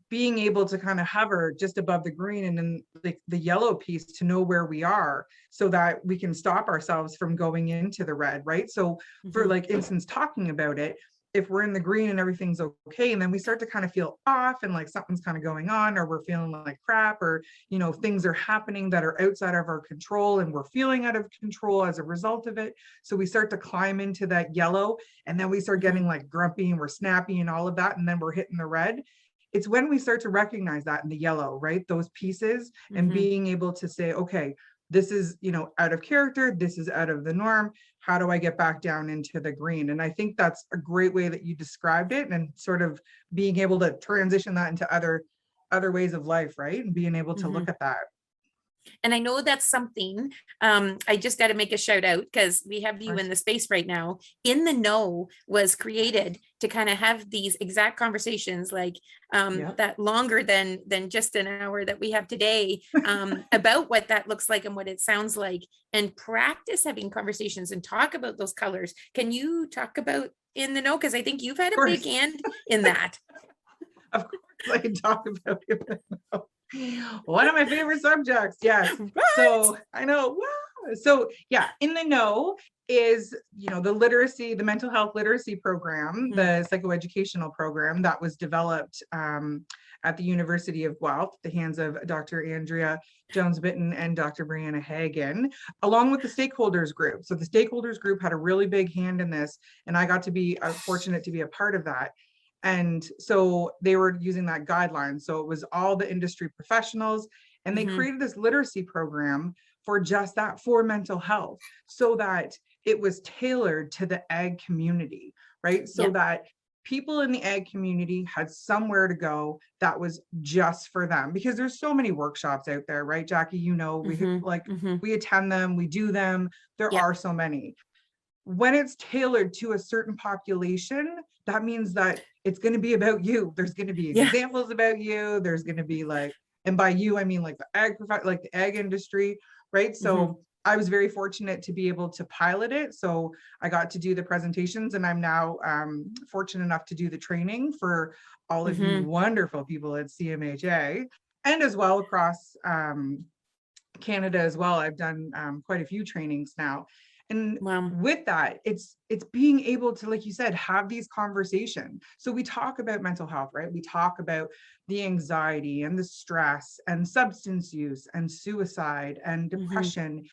being able to kind of hover just above the green and then the yellow piece to know where we are so that we can stop ourselves from going into the red, right? So for like instance, talking about it, if we're in the green and everything's okay, and then we start to kind of feel off and like something's kind of going on, or we're feeling like crap, or, things are happening that are outside of our control and we're feeling out of control as a result of it. So we start to climb into that yellow, and then we start getting like grumpy and we're snappy and all of that. And then we're hitting the red. it's when we start to recognize that in the yellow, right? Those pieces, and being able to say, okay, this is, out of character, this is out of the norm. How do I get back down into the green? And I think that's a great way that you described it, and sort of being able to transition that into other ways of life, right? And being able to look at that. And I know that's something, I just got to make a shout out because we have you in the space right now. In the Know was created to kind of have these exact conversations, like that longer than just an hour that we have today, about what that looks like and what it sounds like, and practice having conversations and talk about those colors. Can you talk about In the Know? Because I think you've had a big hand in that. Of course I can talk about it. One of my favorite subjects. Yes. Right. So I know. Wow. So yeah, In the Know is, the mental health literacy program, the psychoeducational program that was developed at the University of Guelph, at the hands of Dr. Andrea Jones-Bitten and Dr. Brianna Hagen, along with the stakeholders group. So the stakeholders group had a really big hand in this, and I got to be fortunate to be a part of that. And so they were using that guideline. So it was all the industry professionals, and they created this literacy program for just that, for mental health, so that it was tailored to the ag community, right? So that people in the ag community had somewhere to go that was just for them, because there's so many workshops out there, right, Jackie? We attend them, we do them. There are so many. When it's tailored to a certain population, that means that it's going to be about you. There's going to be examples about you. There's going to be and by you, I mean the ag industry, right? So I was very fortunate to be able to pilot it. So I got to do the presentations, and I'm now fortunate enough to do the training for all of you wonderful people at CMHA, and as well across Canada as well. I've done quite a few trainings now. And with that, it's being able to, like you said, have these conversations. So we talk about mental health, right? We talk about the anxiety and the stress and substance use and suicide and depression,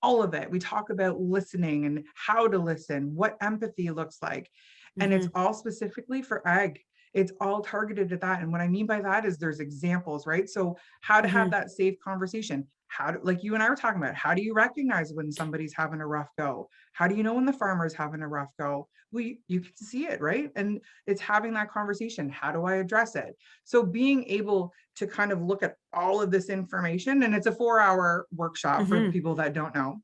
all of it. We talk about listening and how to listen, what empathy looks like. And it's all specifically for ag. It's all targeted at that. And what I mean by that is there's examples, right? So how to have that safe conversation. How to, like you and I were talking about, how do you recognize when somebody's having a rough go? How do you know when the farmer's having a rough go? Well, you can see it, right? And it's having that conversation. How do I address it? So being able to kind of look at all of this information, and it's a 4-hour workshop for people that don't know.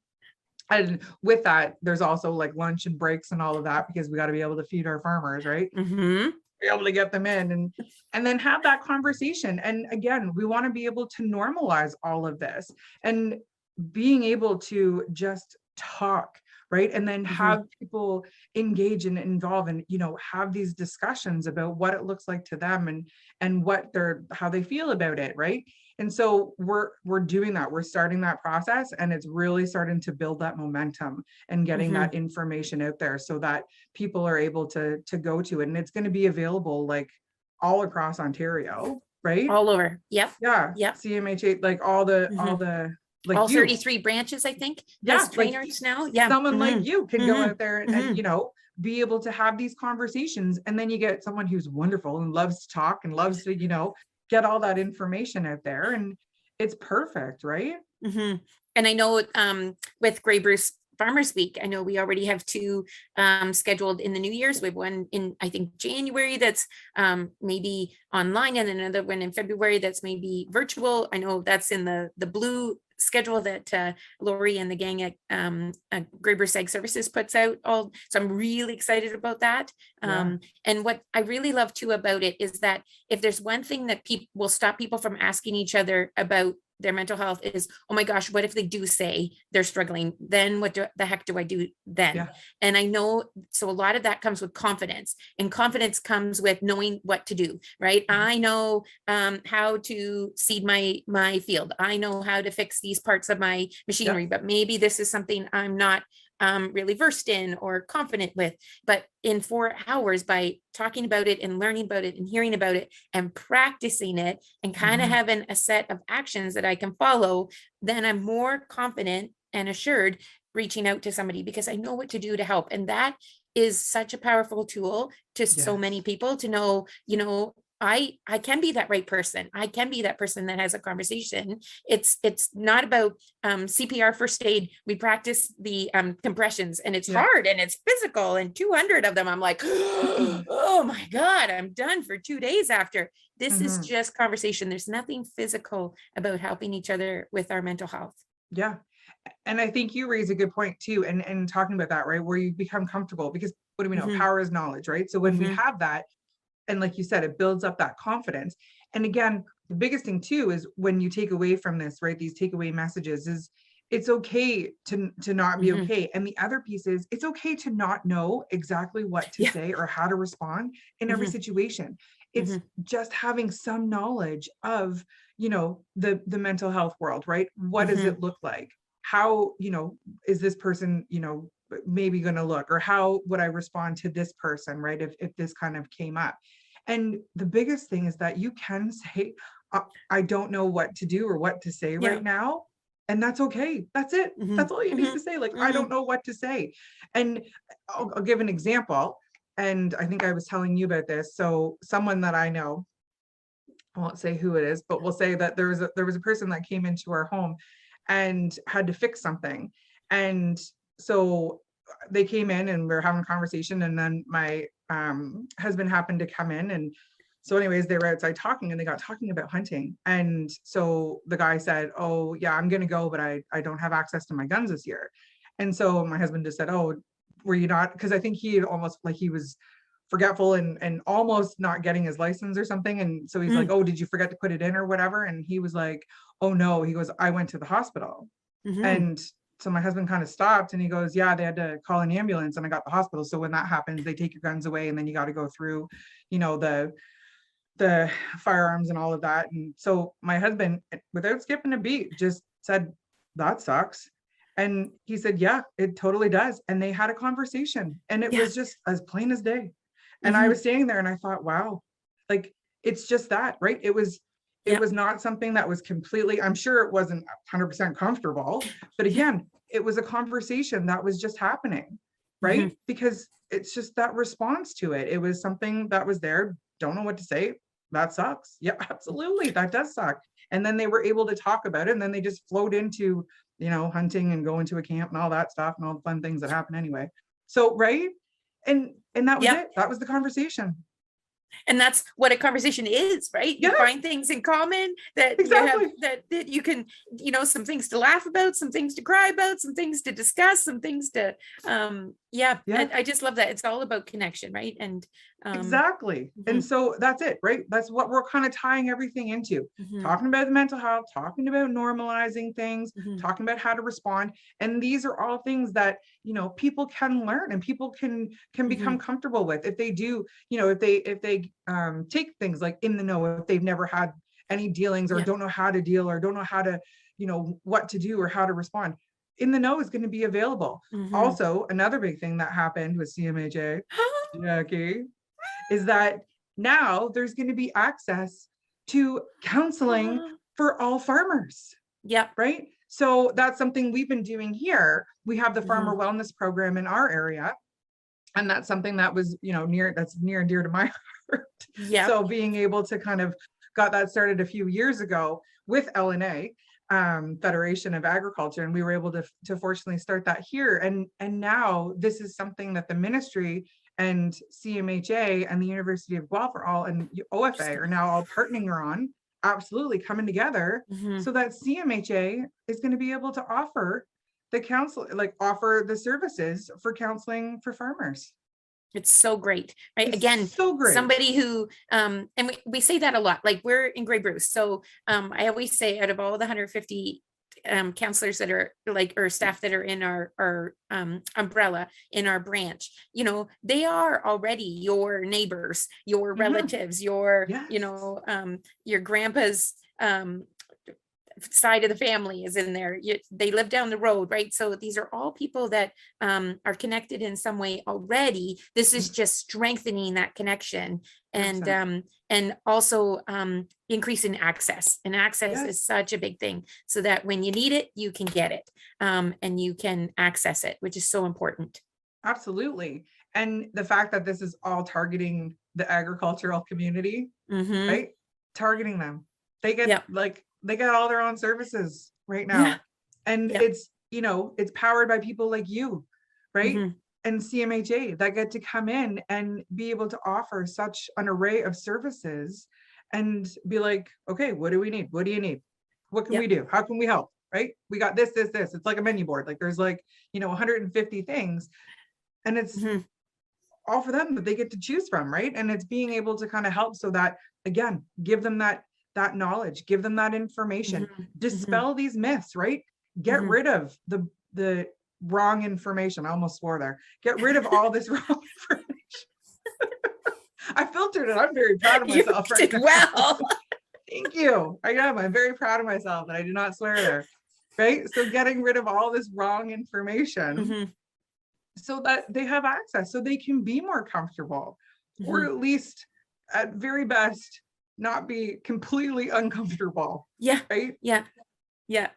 And with that, there's also lunch and breaks and all of that, because we got to be able to feed our farmers, right? Be able to get them in and then have that conversation. And again, we want to be able to normalize all of this, and being able to just talk, right? And then have people engage and involve, and have these discussions about what it looks like to them, and how they feel about it, right? And so we're doing that. We're starting that process, and it's really starting to build that momentum and getting that information out there, so that people are able to go to it. And it's going to be available all across Ontario, right? All over. Yep. Yeah. Yep. CMHA, all the all 33 branches, I think. Yes. Trainers now. Yeah. Someone like you can go out there and be able to have these conversations. And then you get someone who's wonderful and loves to talk and loves to, get all that information out there, and it's perfect, right? And I know with Grey Bruce Farmers Week, I know we already have 2 scheduled in the New Year's. We have one in, I think, January that's maybe online, and another one in February that's maybe virtual. I know that's in the blue schedule that Lori and the gang at Grey Bruce Ag Services puts out. So I'm really excited about that. And what I really love too about it is that if there's one thing that will stop people from asking each other about their mental health is, oh my gosh, what if they do say they're struggling? Then what the heck do I do then? Yeah. And I know, so a lot of that comes with confidence, and confidence comes with knowing what to do, right? I know how to seed my field. I know how to fix these parts of my machinery, but maybe this is something I'm not really versed in or confident with. But in 4 hours, by talking about it and learning about it and hearing about it and practicing it and kind of having a set of actions that I can follow, then I'm more confident and assured reaching out to somebody, because I know what to do to help. And that is such a powerful tool to so many people to know, I can be that right person. I can be that person that has a conversation. It's not about CPR first aid. We practice the compressions, and it's Yeah. hard and it's physical, and 200 of them. I'm like, oh my God, I'm done for 2 days after. This is just conversation. There's nothing physical about helping each other with our mental health. Yeah. And I think you raise a good point too. And talking about that, right? Where you become comfortable, because what do we know? Power is knowledge, right? So when we have that, and like you said, it builds up that confidence. And again, the biggest thing too is when you take away from this, right? These takeaway messages is it's okay to not be okay. And the other piece is it's okay to not know exactly what to say or how to respond in every situation. It's just having some knowledge of, you know, the mental health world, right? What does it look like? How, you know, is this person, you know, maybe going to look, or how would I respond to this person, right? If this kind of came up. And the biggest thing is that you can say, I don't know what to do or what to say right now. And that's okay. That's it. That's all you need to say. Like, I don't know what to say. And I'll give an example. And I think I was telling you about this. So someone that I know, I won't say who it is, but we'll say that there was a person that came into our home and had to fix something. And so they came in and we were having a conversation, and then my husband happened to come in. And so anyways, they were outside talking, and they got talking about hunting. And so the guy said, oh yeah, I'm going to go, but I don't have access to my guns this year. And so my husband just said, oh, were you not? Because I think he had almost, like, he was forgetful and almost not getting his license or something. And so he's like, oh, did you forget to put it in or whatever? And he was like, oh no. He goes, I went to the hospital. And so my husband kind of stopped, and he goes, yeah, they had to call an ambulance, and I got the hospital. So when that happens, they take your guns away, and then you got to go through, you know, the firearms and all of that. And so my husband, without skipping a beat, just said, that sucks. And he said, yeah, it totally does. And they had a conversation, and it was just as plain as day. And I was standing there and I thought, wow, like, it's just that, right? It was not something that was completely, I'm sure it wasn't 100% comfortable, but again, it was a conversation that was just happening, right? Because it's just that response to it. It was something that was there. Don't know what to say. That sucks. Yeah, absolutely. That does suck. And then they were able to talk about it, and then they just flowed into, you know, hunting and going to a camp and all that stuff and all the fun things that happen anyway. So, right. And that was it. That was the conversation. And that's what a conversation is, right? You find things in common that you have, that you can, you know, some things to laugh about, some things to cry about, some things to discuss, some things to, And I just love that. It's all about connection, right? And exactly. And so that's it, right? That's what we're kind of tying everything into. Talking about the mental health, talking about normalizing things, talking about how to respond. And these are all things that, you know, people can learn and people can become comfortable with if they do, you know, if they take things like in the know, if they've never had any dealings or don't know how to deal or don't know how to, you know, what to do or how to respond. In the know is going to be available. Also, another big thing that happened with CMHA, Jackie, is that now there's going to be access to counseling for all farmers. Right. So that's something we've been doing here. We have the farmer wellness program in our area. And that's something that was, you know, that's near and dear to my heart. So being able to kind of got that started a few years ago with LNA, Federation of Agriculture, and we were able to fortunately start that here. And now this is something that the ministry and CMHA and the University of Guelph are all, and OFA are now all partnering on, absolutely coming together so that CMHA is going to be able to offer the offer the services for counseling for farmers. It's so great, right? It's Again, so great. Somebody who, and we say that a lot, like we're in Grey Bruce. So I always say out of all the 150 counselors that are like, or staff that are in our umbrella in our branch, you know, they are already your neighbors, your relatives, your, you know, your grandpa's side of the family is in there. They live down the road, right? So these are all people that are connected in some way already. This is just strengthening that connection and also increasing access. And access is such a big thing, so that when you need it, you can get it and you can access it, which is so important. Absolutely. And the fact that this is all targeting the agricultural community, Mm-hmm. right? Targeting them. They get Yeah. they get all their own services right now. Yeah. And Yeah. it's, it's powered by people like you, right? Mm-hmm. And CMHA that get to come in and be able to offer such an array of services and be like, okay, what do we need? What do you need? What can Yeah. we do? How can we help? Right? We got this. It's like a menu board. Like there's 150 things, and it's Mm-hmm. all for them that they get to choose from, right? And it's being able to kind of help so that, again, give them that knowledge, give them that information, Mm-hmm. dispel these myths, right? Get Mm-hmm. rid of the wrong information. I almost swore there. Get rid of all this wrong information. I filtered it. I'm very proud of You myself right did now. well. Thank you. I am. I'm very proud of myself that I did not swear there. Right. So getting rid of all this wrong information Mm-hmm. so that they have access, so they can be more comfortable, or Mm-hmm. at least at very best, not be completely uncomfortable. Yeah. Right. Yeah. Yeah.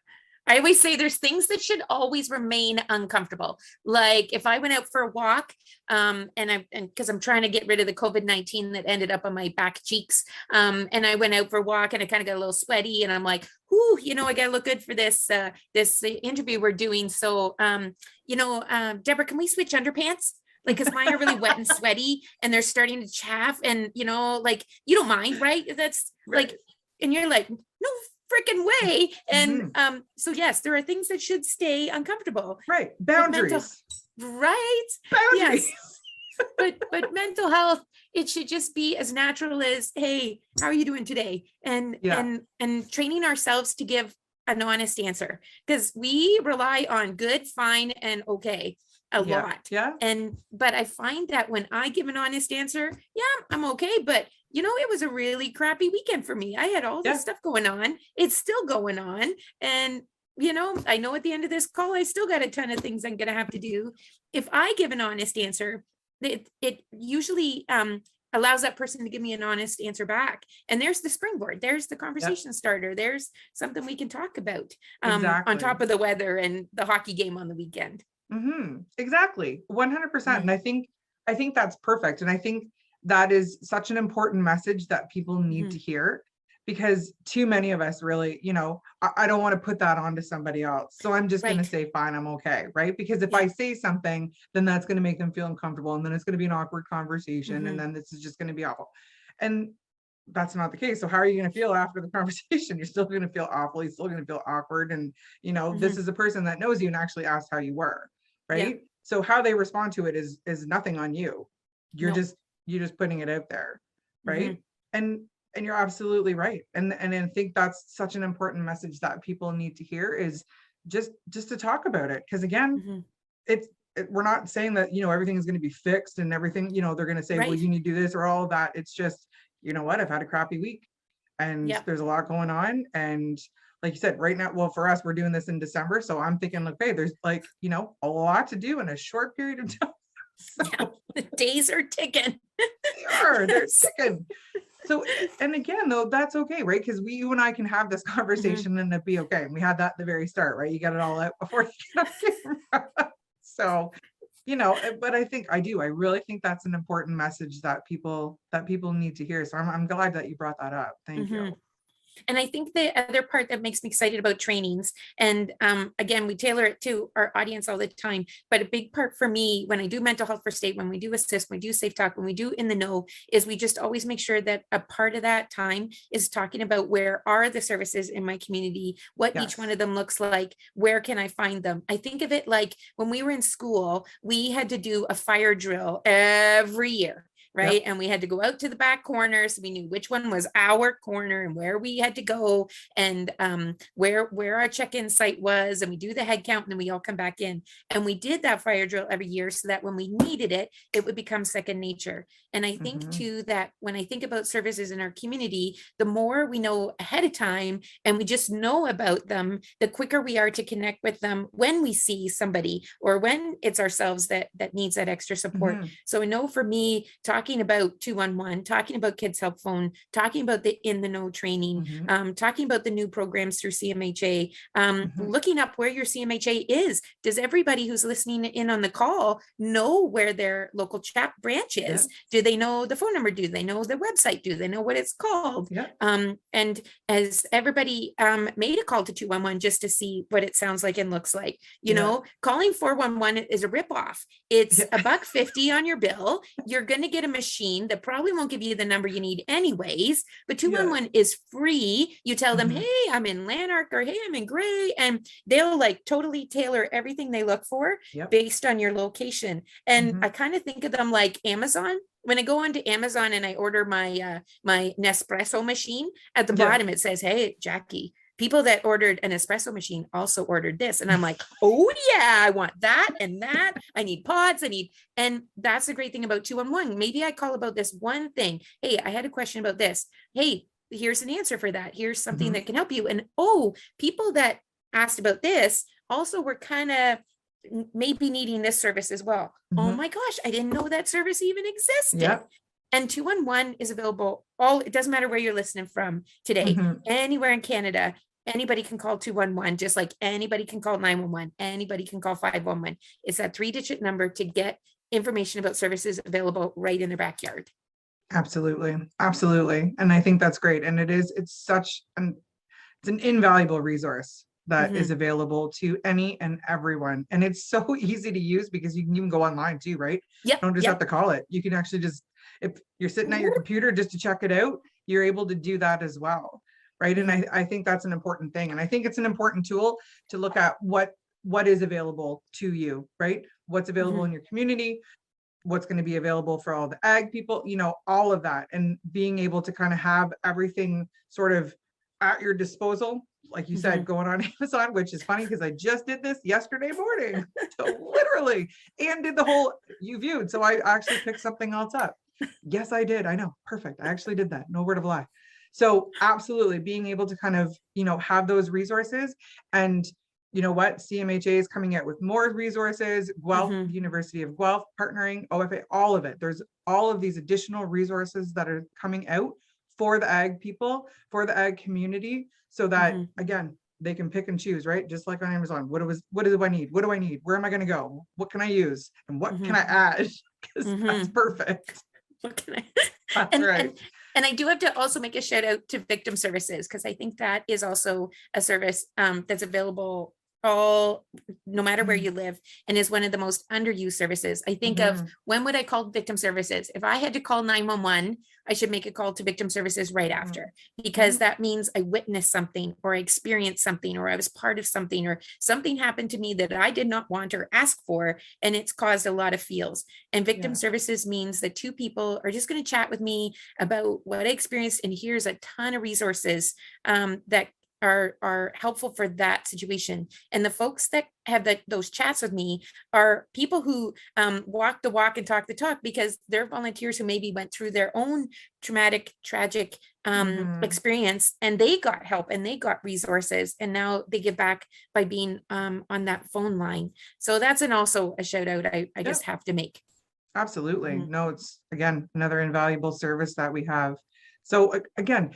I always say there's things that should always remain uncomfortable. Like if I went out for a walk, and because I'm trying to get rid of the COVID-19 that ended up on my back cheeks, and I went out for a walk and I kind of got a little sweaty, and I'm like, "Ooh, I got to look good for this interview we're doing." So, Deborah, can we switch underpants? Like, because mine are really wet and sweaty, and they're starting to chaff, and you don't mind, right? That's Right. like, and you're like, no freaking way. And so yes, there are things that should stay uncomfortable. Right. Boundaries. Right. Boundaries. Yes. But mental health, it should just be as natural as, hey, how are you doing today? And training ourselves to give an honest answer, because we rely on good, fine, and okay a lot. Yeah. But I find that when I give an honest answer, yeah, I'm okay, but it was a really crappy weekend for me. I had all this stuff going on. It's still going on. And, I know at the end of this call, I still got a ton of things I'm going to have to do. If I give an honest answer, it usually allows that person to give me an honest answer back. And there's the springboard. There's the conversation starter. There's something we can talk about on top of the weather and the hockey game on the weekend. Exactly. 100%. And I think that's perfect. And I think that is such an important message that people need to hear, because too many of us really, I don't want to put that onto somebody else. So I'm just going to say, fine, I'm okay. Right. Because if I say something, then that's going to make them feel uncomfortable. And then it's going to be an awkward conversation. And then this is just going to be awful. And that's not the case. So how are you going to feel after the conversation? You're still going to feel awful. You're still going to feel awkward. And, this is a person that knows you and actually asked how you were. Right. So how they respond to it is nothing on you. You're just putting it out there. Right. And you're absolutely right. And I think that's such an important message that people need to hear, is just to talk about it. Because again, we're not saying that, everything is going to be fixed and everything, they're going to say, well, you need to do this or all of that. It's just, what, I've had a crappy week and there's a lot going on. And like you said, right now, well, for us, we're doing this in December. So I'm thinking, okay, there's a lot to do in a short period of time. So the days are ticking. they're ticking. So, and again, though, that's okay, right? Because you and I can have this conversation and it'd be okay. And we had that at the very start, right? You got it all out before you get on camera. So, but I really think that's an important message that people need to hear. So I'm glad that you brought that up. Thank you. And I think the other part that makes me excited about trainings, and again, we tailor it to our audience all the time, but a big part for me when I do mental health first aid, when we do assist, when we do safe talk, when we do in the know, is we just always make sure that a part of that time is talking about where are the services in my community, what each one of them looks like, where can I find them. I think of it like when we were in school, we had to do a fire drill every year. Right. And we had to go out to the back corner. So we knew which one was our corner and where we had to go, and where our check-in site was. And we do the head count, and then we all come back in. And we did that fire drill every year so that when we needed it, it would become second nature. And I think too, that when I think about services in our community, the more we know ahead of time and we just know about them, the quicker we are to connect with them when we see somebody or when it's ourselves that needs that extra support. So I know for me, talking talking about 211, talking about Kids Help Phone, talking about the In the Know training, talking about the new programs through CMHA, looking up where your CMHA is. Does everybody who's listening in on the call know where their local branch is? Do they know the phone number? Do they know the website? Do they know what it's called? And as everybody made a call to 211 just to see what it sounds like and looks like, you know, calling 411 is a ripoff. It's $1.50 on your bill. You're going to get a machine that probably won't give you the number you need anyways, but 211 is free. You tell them, hey, I'm in Lanark, or hey, I'm in Gray, and they'll like totally tailor everything they look for based on your location. And I kind of think of them like Amazon. When I go onto Amazon and I order my my Nespresso machine, at the bottom it says, hey, Jackie, people that ordered an espresso machine also ordered this. And I'm like, oh yeah, I want that and that. I need pods. And that's the great thing about 211. Maybe I call about this one thing. Hey, I had a question about this. Hey, here's an answer for that. Here's something that can help you. And people that asked about this also were kind of maybe needing this service as well. Oh my gosh, I didn't know that service even existed. And 211 is available it doesn't matter where you're listening from today, anywhere in Canada. Anybody can call 211, just like anybody can call 911, anybody can call 511. It's that 3-digit number to get information about services available right in their backyard. Absolutely. And I think that's great. And it's an invaluable resource that is available to any and everyone. And it's so easy to use because you can even go online too, right? You don't just have to call it. You can actually just, if you're sitting at your computer just to check it out, you're able to do that as well, right? And I think that's an important thing. And I think it's an important tool to look at what is available to you, right? What's available in your community, what's going to be available for all the ag people, all of that. And being able to kind of have everything sort of at your disposal, like you said, going on Amazon, which is funny because I just did this yesterday morning, literally, and did the whole you viewed. So I actually picked something else up. Yes, I did. I know. Perfect. I actually did that. No word of a lie. So absolutely being able to kind of, have those resources. And you know what? CMHA is coming out with more resources, Guelph, University of Guelph partnering, OFA, all of it. There's all of these additional resources that are coming out for the ag people, for the ag community, so that again, they can pick and choose, right? Just like on Amazon, what do I need? What do I need? Where am I going to go? What can I use? And what can I add? Because that's perfect. What can I? That's right. And I do have to also make a shout out to victim services, because I think that is also a service that's available no matter where you live, and is one of the most underused services. I think of, when would I call victim services? If I had to call 911, I should make a call to victim services right after, because that means I witnessed something, or I experienced something, or I was part of something, or something happened to me that I did not want or ask for, and it's caused a lot of feels. And victim services means that two people are just going to chat with me about what I experienced, and here's a ton of resources that are helpful for that situation. And the folks that have those chats with me are people who walk the walk and talk the talk, because they're volunteers who maybe went through their own tragic experience, and they got help and they got resources, and now they give back by being on that phone line. So that's also a shout out I just have to make. Absolutely. No, it's again another invaluable service that we have. So again,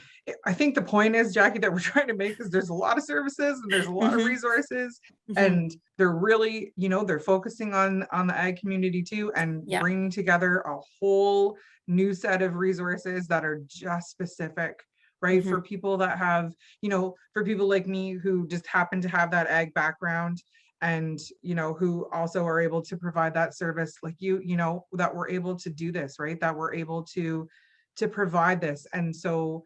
I think the point is, Jackie, that we're trying to make is there's a lot of services and there's a lot of resources, and they're really, they're focusing on the ag community too, and bringing together a whole new set of resources that are just specific, right? For people that have, for people like me who just happen to have that ag background, and who also are able to provide that service like that we're able to do this, right? That we're able to provide this, and so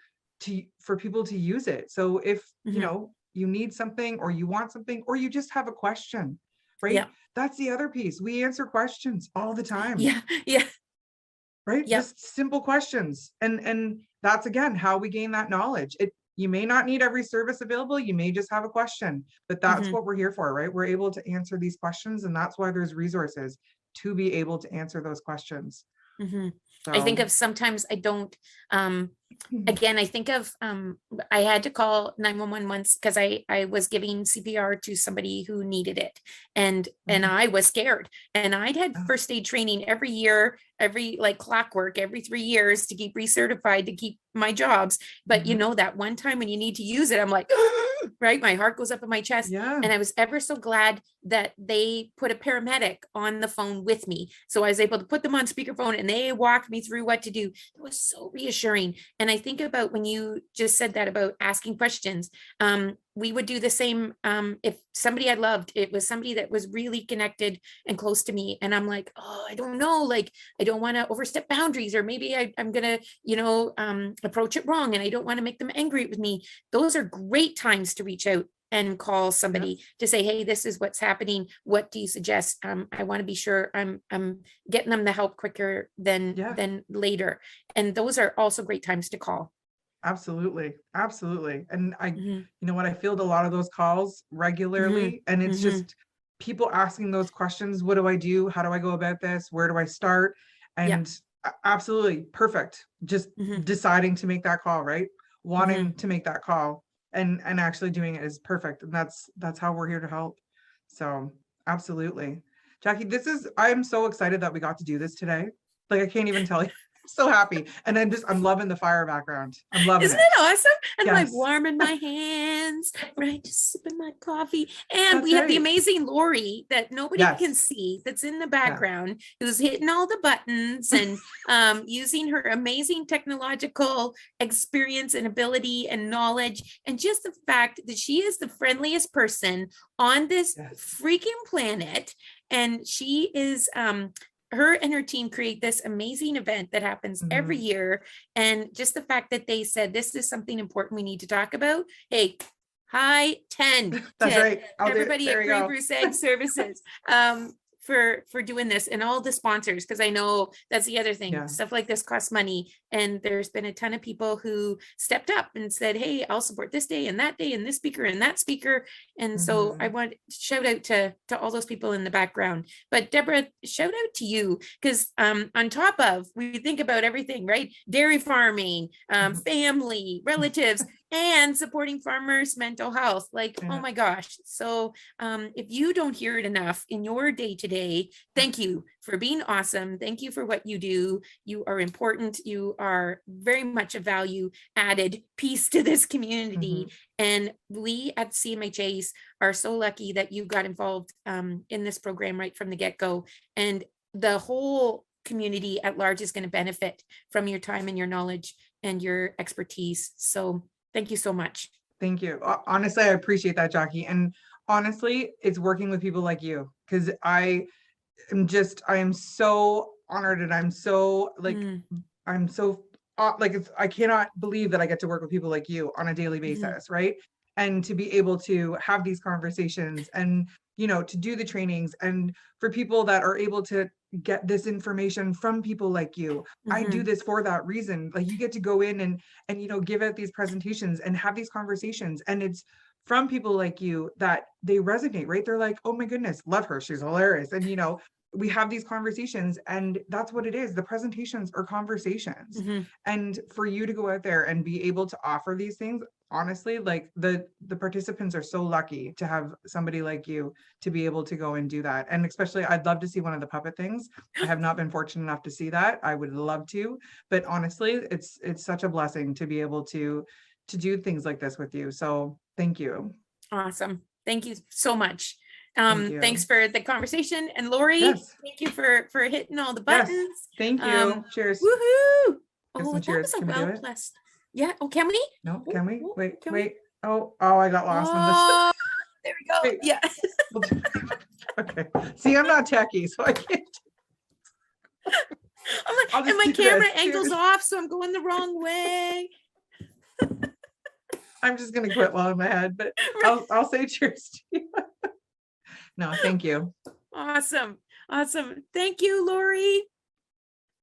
for people to use it. So if you need something, or you want something, or you just have a question, right? That's the other piece. We answer questions all the time. Right? Just simple questions, and that's again how we gain that knowledge. You may not need every service available, you may just have a question, but that's what we're here for, right? We're able to answer these questions, and that's why there's resources to be able to answer those questions. I think of sometimes I don't Again, I think of I had to call 911 once because I was giving CPR to somebody who needed it, and I was scared, and I'd had first aid training every year, every like clockwork, every 3 years to keep recertified to keep my jobs. But you know, that one time when you need to use it, I'm like, right, my heart goes up in my chest. Yeah. And I was ever so glad that they put a paramedic on the phone with me, so I was able to put them on speakerphone and they walked me through what to do. It was so reassuring. And I think about when you just said that about asking questions, we would do the same. If somebody I loved, it was somebody that was really connected and close to me, and I'm like, oh, I don't know, like I don't want to overstep boundaries, or maybe I'm gonna, approach it wrong, and I don't want to make them angry with me. Those are great times to reach out and call somebody to say, hey, this is what's happening. What do you suggest? I want to be sure I'm getting them the help quicker than later. And those are also great times to call. Absolutely. Absolutely. And you know what, I field a lot of those calls regularly, and it's just people asking those questions. What do I do? How do I go about this? Where do I start? And absolutely perfect. Just deciding to make that call, right? Wanting to make that call and actually doing it is perfect. And that's how we're here to help. So absolutely. Jackie, I'm so excited that we got to do this today. Like, I can't even tell you. So happy. And I'm loving the fire background. I'm loving Isn't it awesome? I'm Yes. like warming my hands, right? Just sipping my coffee. And That's we have the right. amazing Lori that nobody can see, that's in the background, who's hitting all the buttons and using her amazing technological experience and ability and knowledge. And just the fact that she is the friendliest person on this freaking planet. And she is her and her team create this amazing event that happens every year. And just the fact that they said, this is something important we need to talk about. Hey, high 10 That's to right. everybody at Grey Bruce Egg Services for doing this, and all the sponsors, because I know that's the other thing. Stuff like this costs money, and there's been a ton of people who stepped up and said, hey, I'll support this day and that day and this speaker and that speaker. And so I want to shout out to all those people in the background. But Deborah, shout out to you, because on top of, we think about everything, right? Dairy farming, family, relatives, and supporting farmers' mental health. Like, oh my gosh. So if you don't hear it enough in your day-to-day, thank you for being awesome. Thank you for what you do. You are important. You are very much a value added piece to this community. And we at CMHAs are so lucky that you got involved in this program right from the get-go. And the whole community at large is going to benefit from your time and your knowledge and your expertise. So thank you so much. Thank you. Honestly, I appreciate that, Jackie. And honestly, it's working with people like you, because I am so honored, and I'm so like, I cannot believe that I get to work with people like you on a daily basis, right? And to be able to have these conversations and, to do the trainings, and for people that are able to get this information from people like you. I do this for that reason. Like, you get to go in and give out these presentations and have these conversations, and it's from people like you that they resonate, right? They're like, oh my goodness, love her, she's hilarious. And we have these conversations, and that's what it is. The presentations are conversations. And for you to go out there and be able to offer these things, honestly, like the participants are so lucky to have somebody like you to be able to go and do that. And especially, I'd love to see one of the puppet things. I have not been fortunate enough to see that. I would love to, but honestly, it's such a blessing to be able to do things like this with you. So thank you. Awesome. Thank you so much. Thanks for the conversation. And Lori, thank you for hitting all the buttons. Thank you. Cheers. Woohoo. Oh, that cheers. was a well blessed. Yeah. Oh, can we? No, can we? Wait. Oh, I got lost on this. There we go. Wait. Yeah. Okay. See, I'm not techie, so I can't. I'm like, and my camera angle's off, so I'm going the wrong way. I'm just gonna quit while I'm ahead, but I'll say cheers to you. No, thank you. Awesome. Thank you, Lori.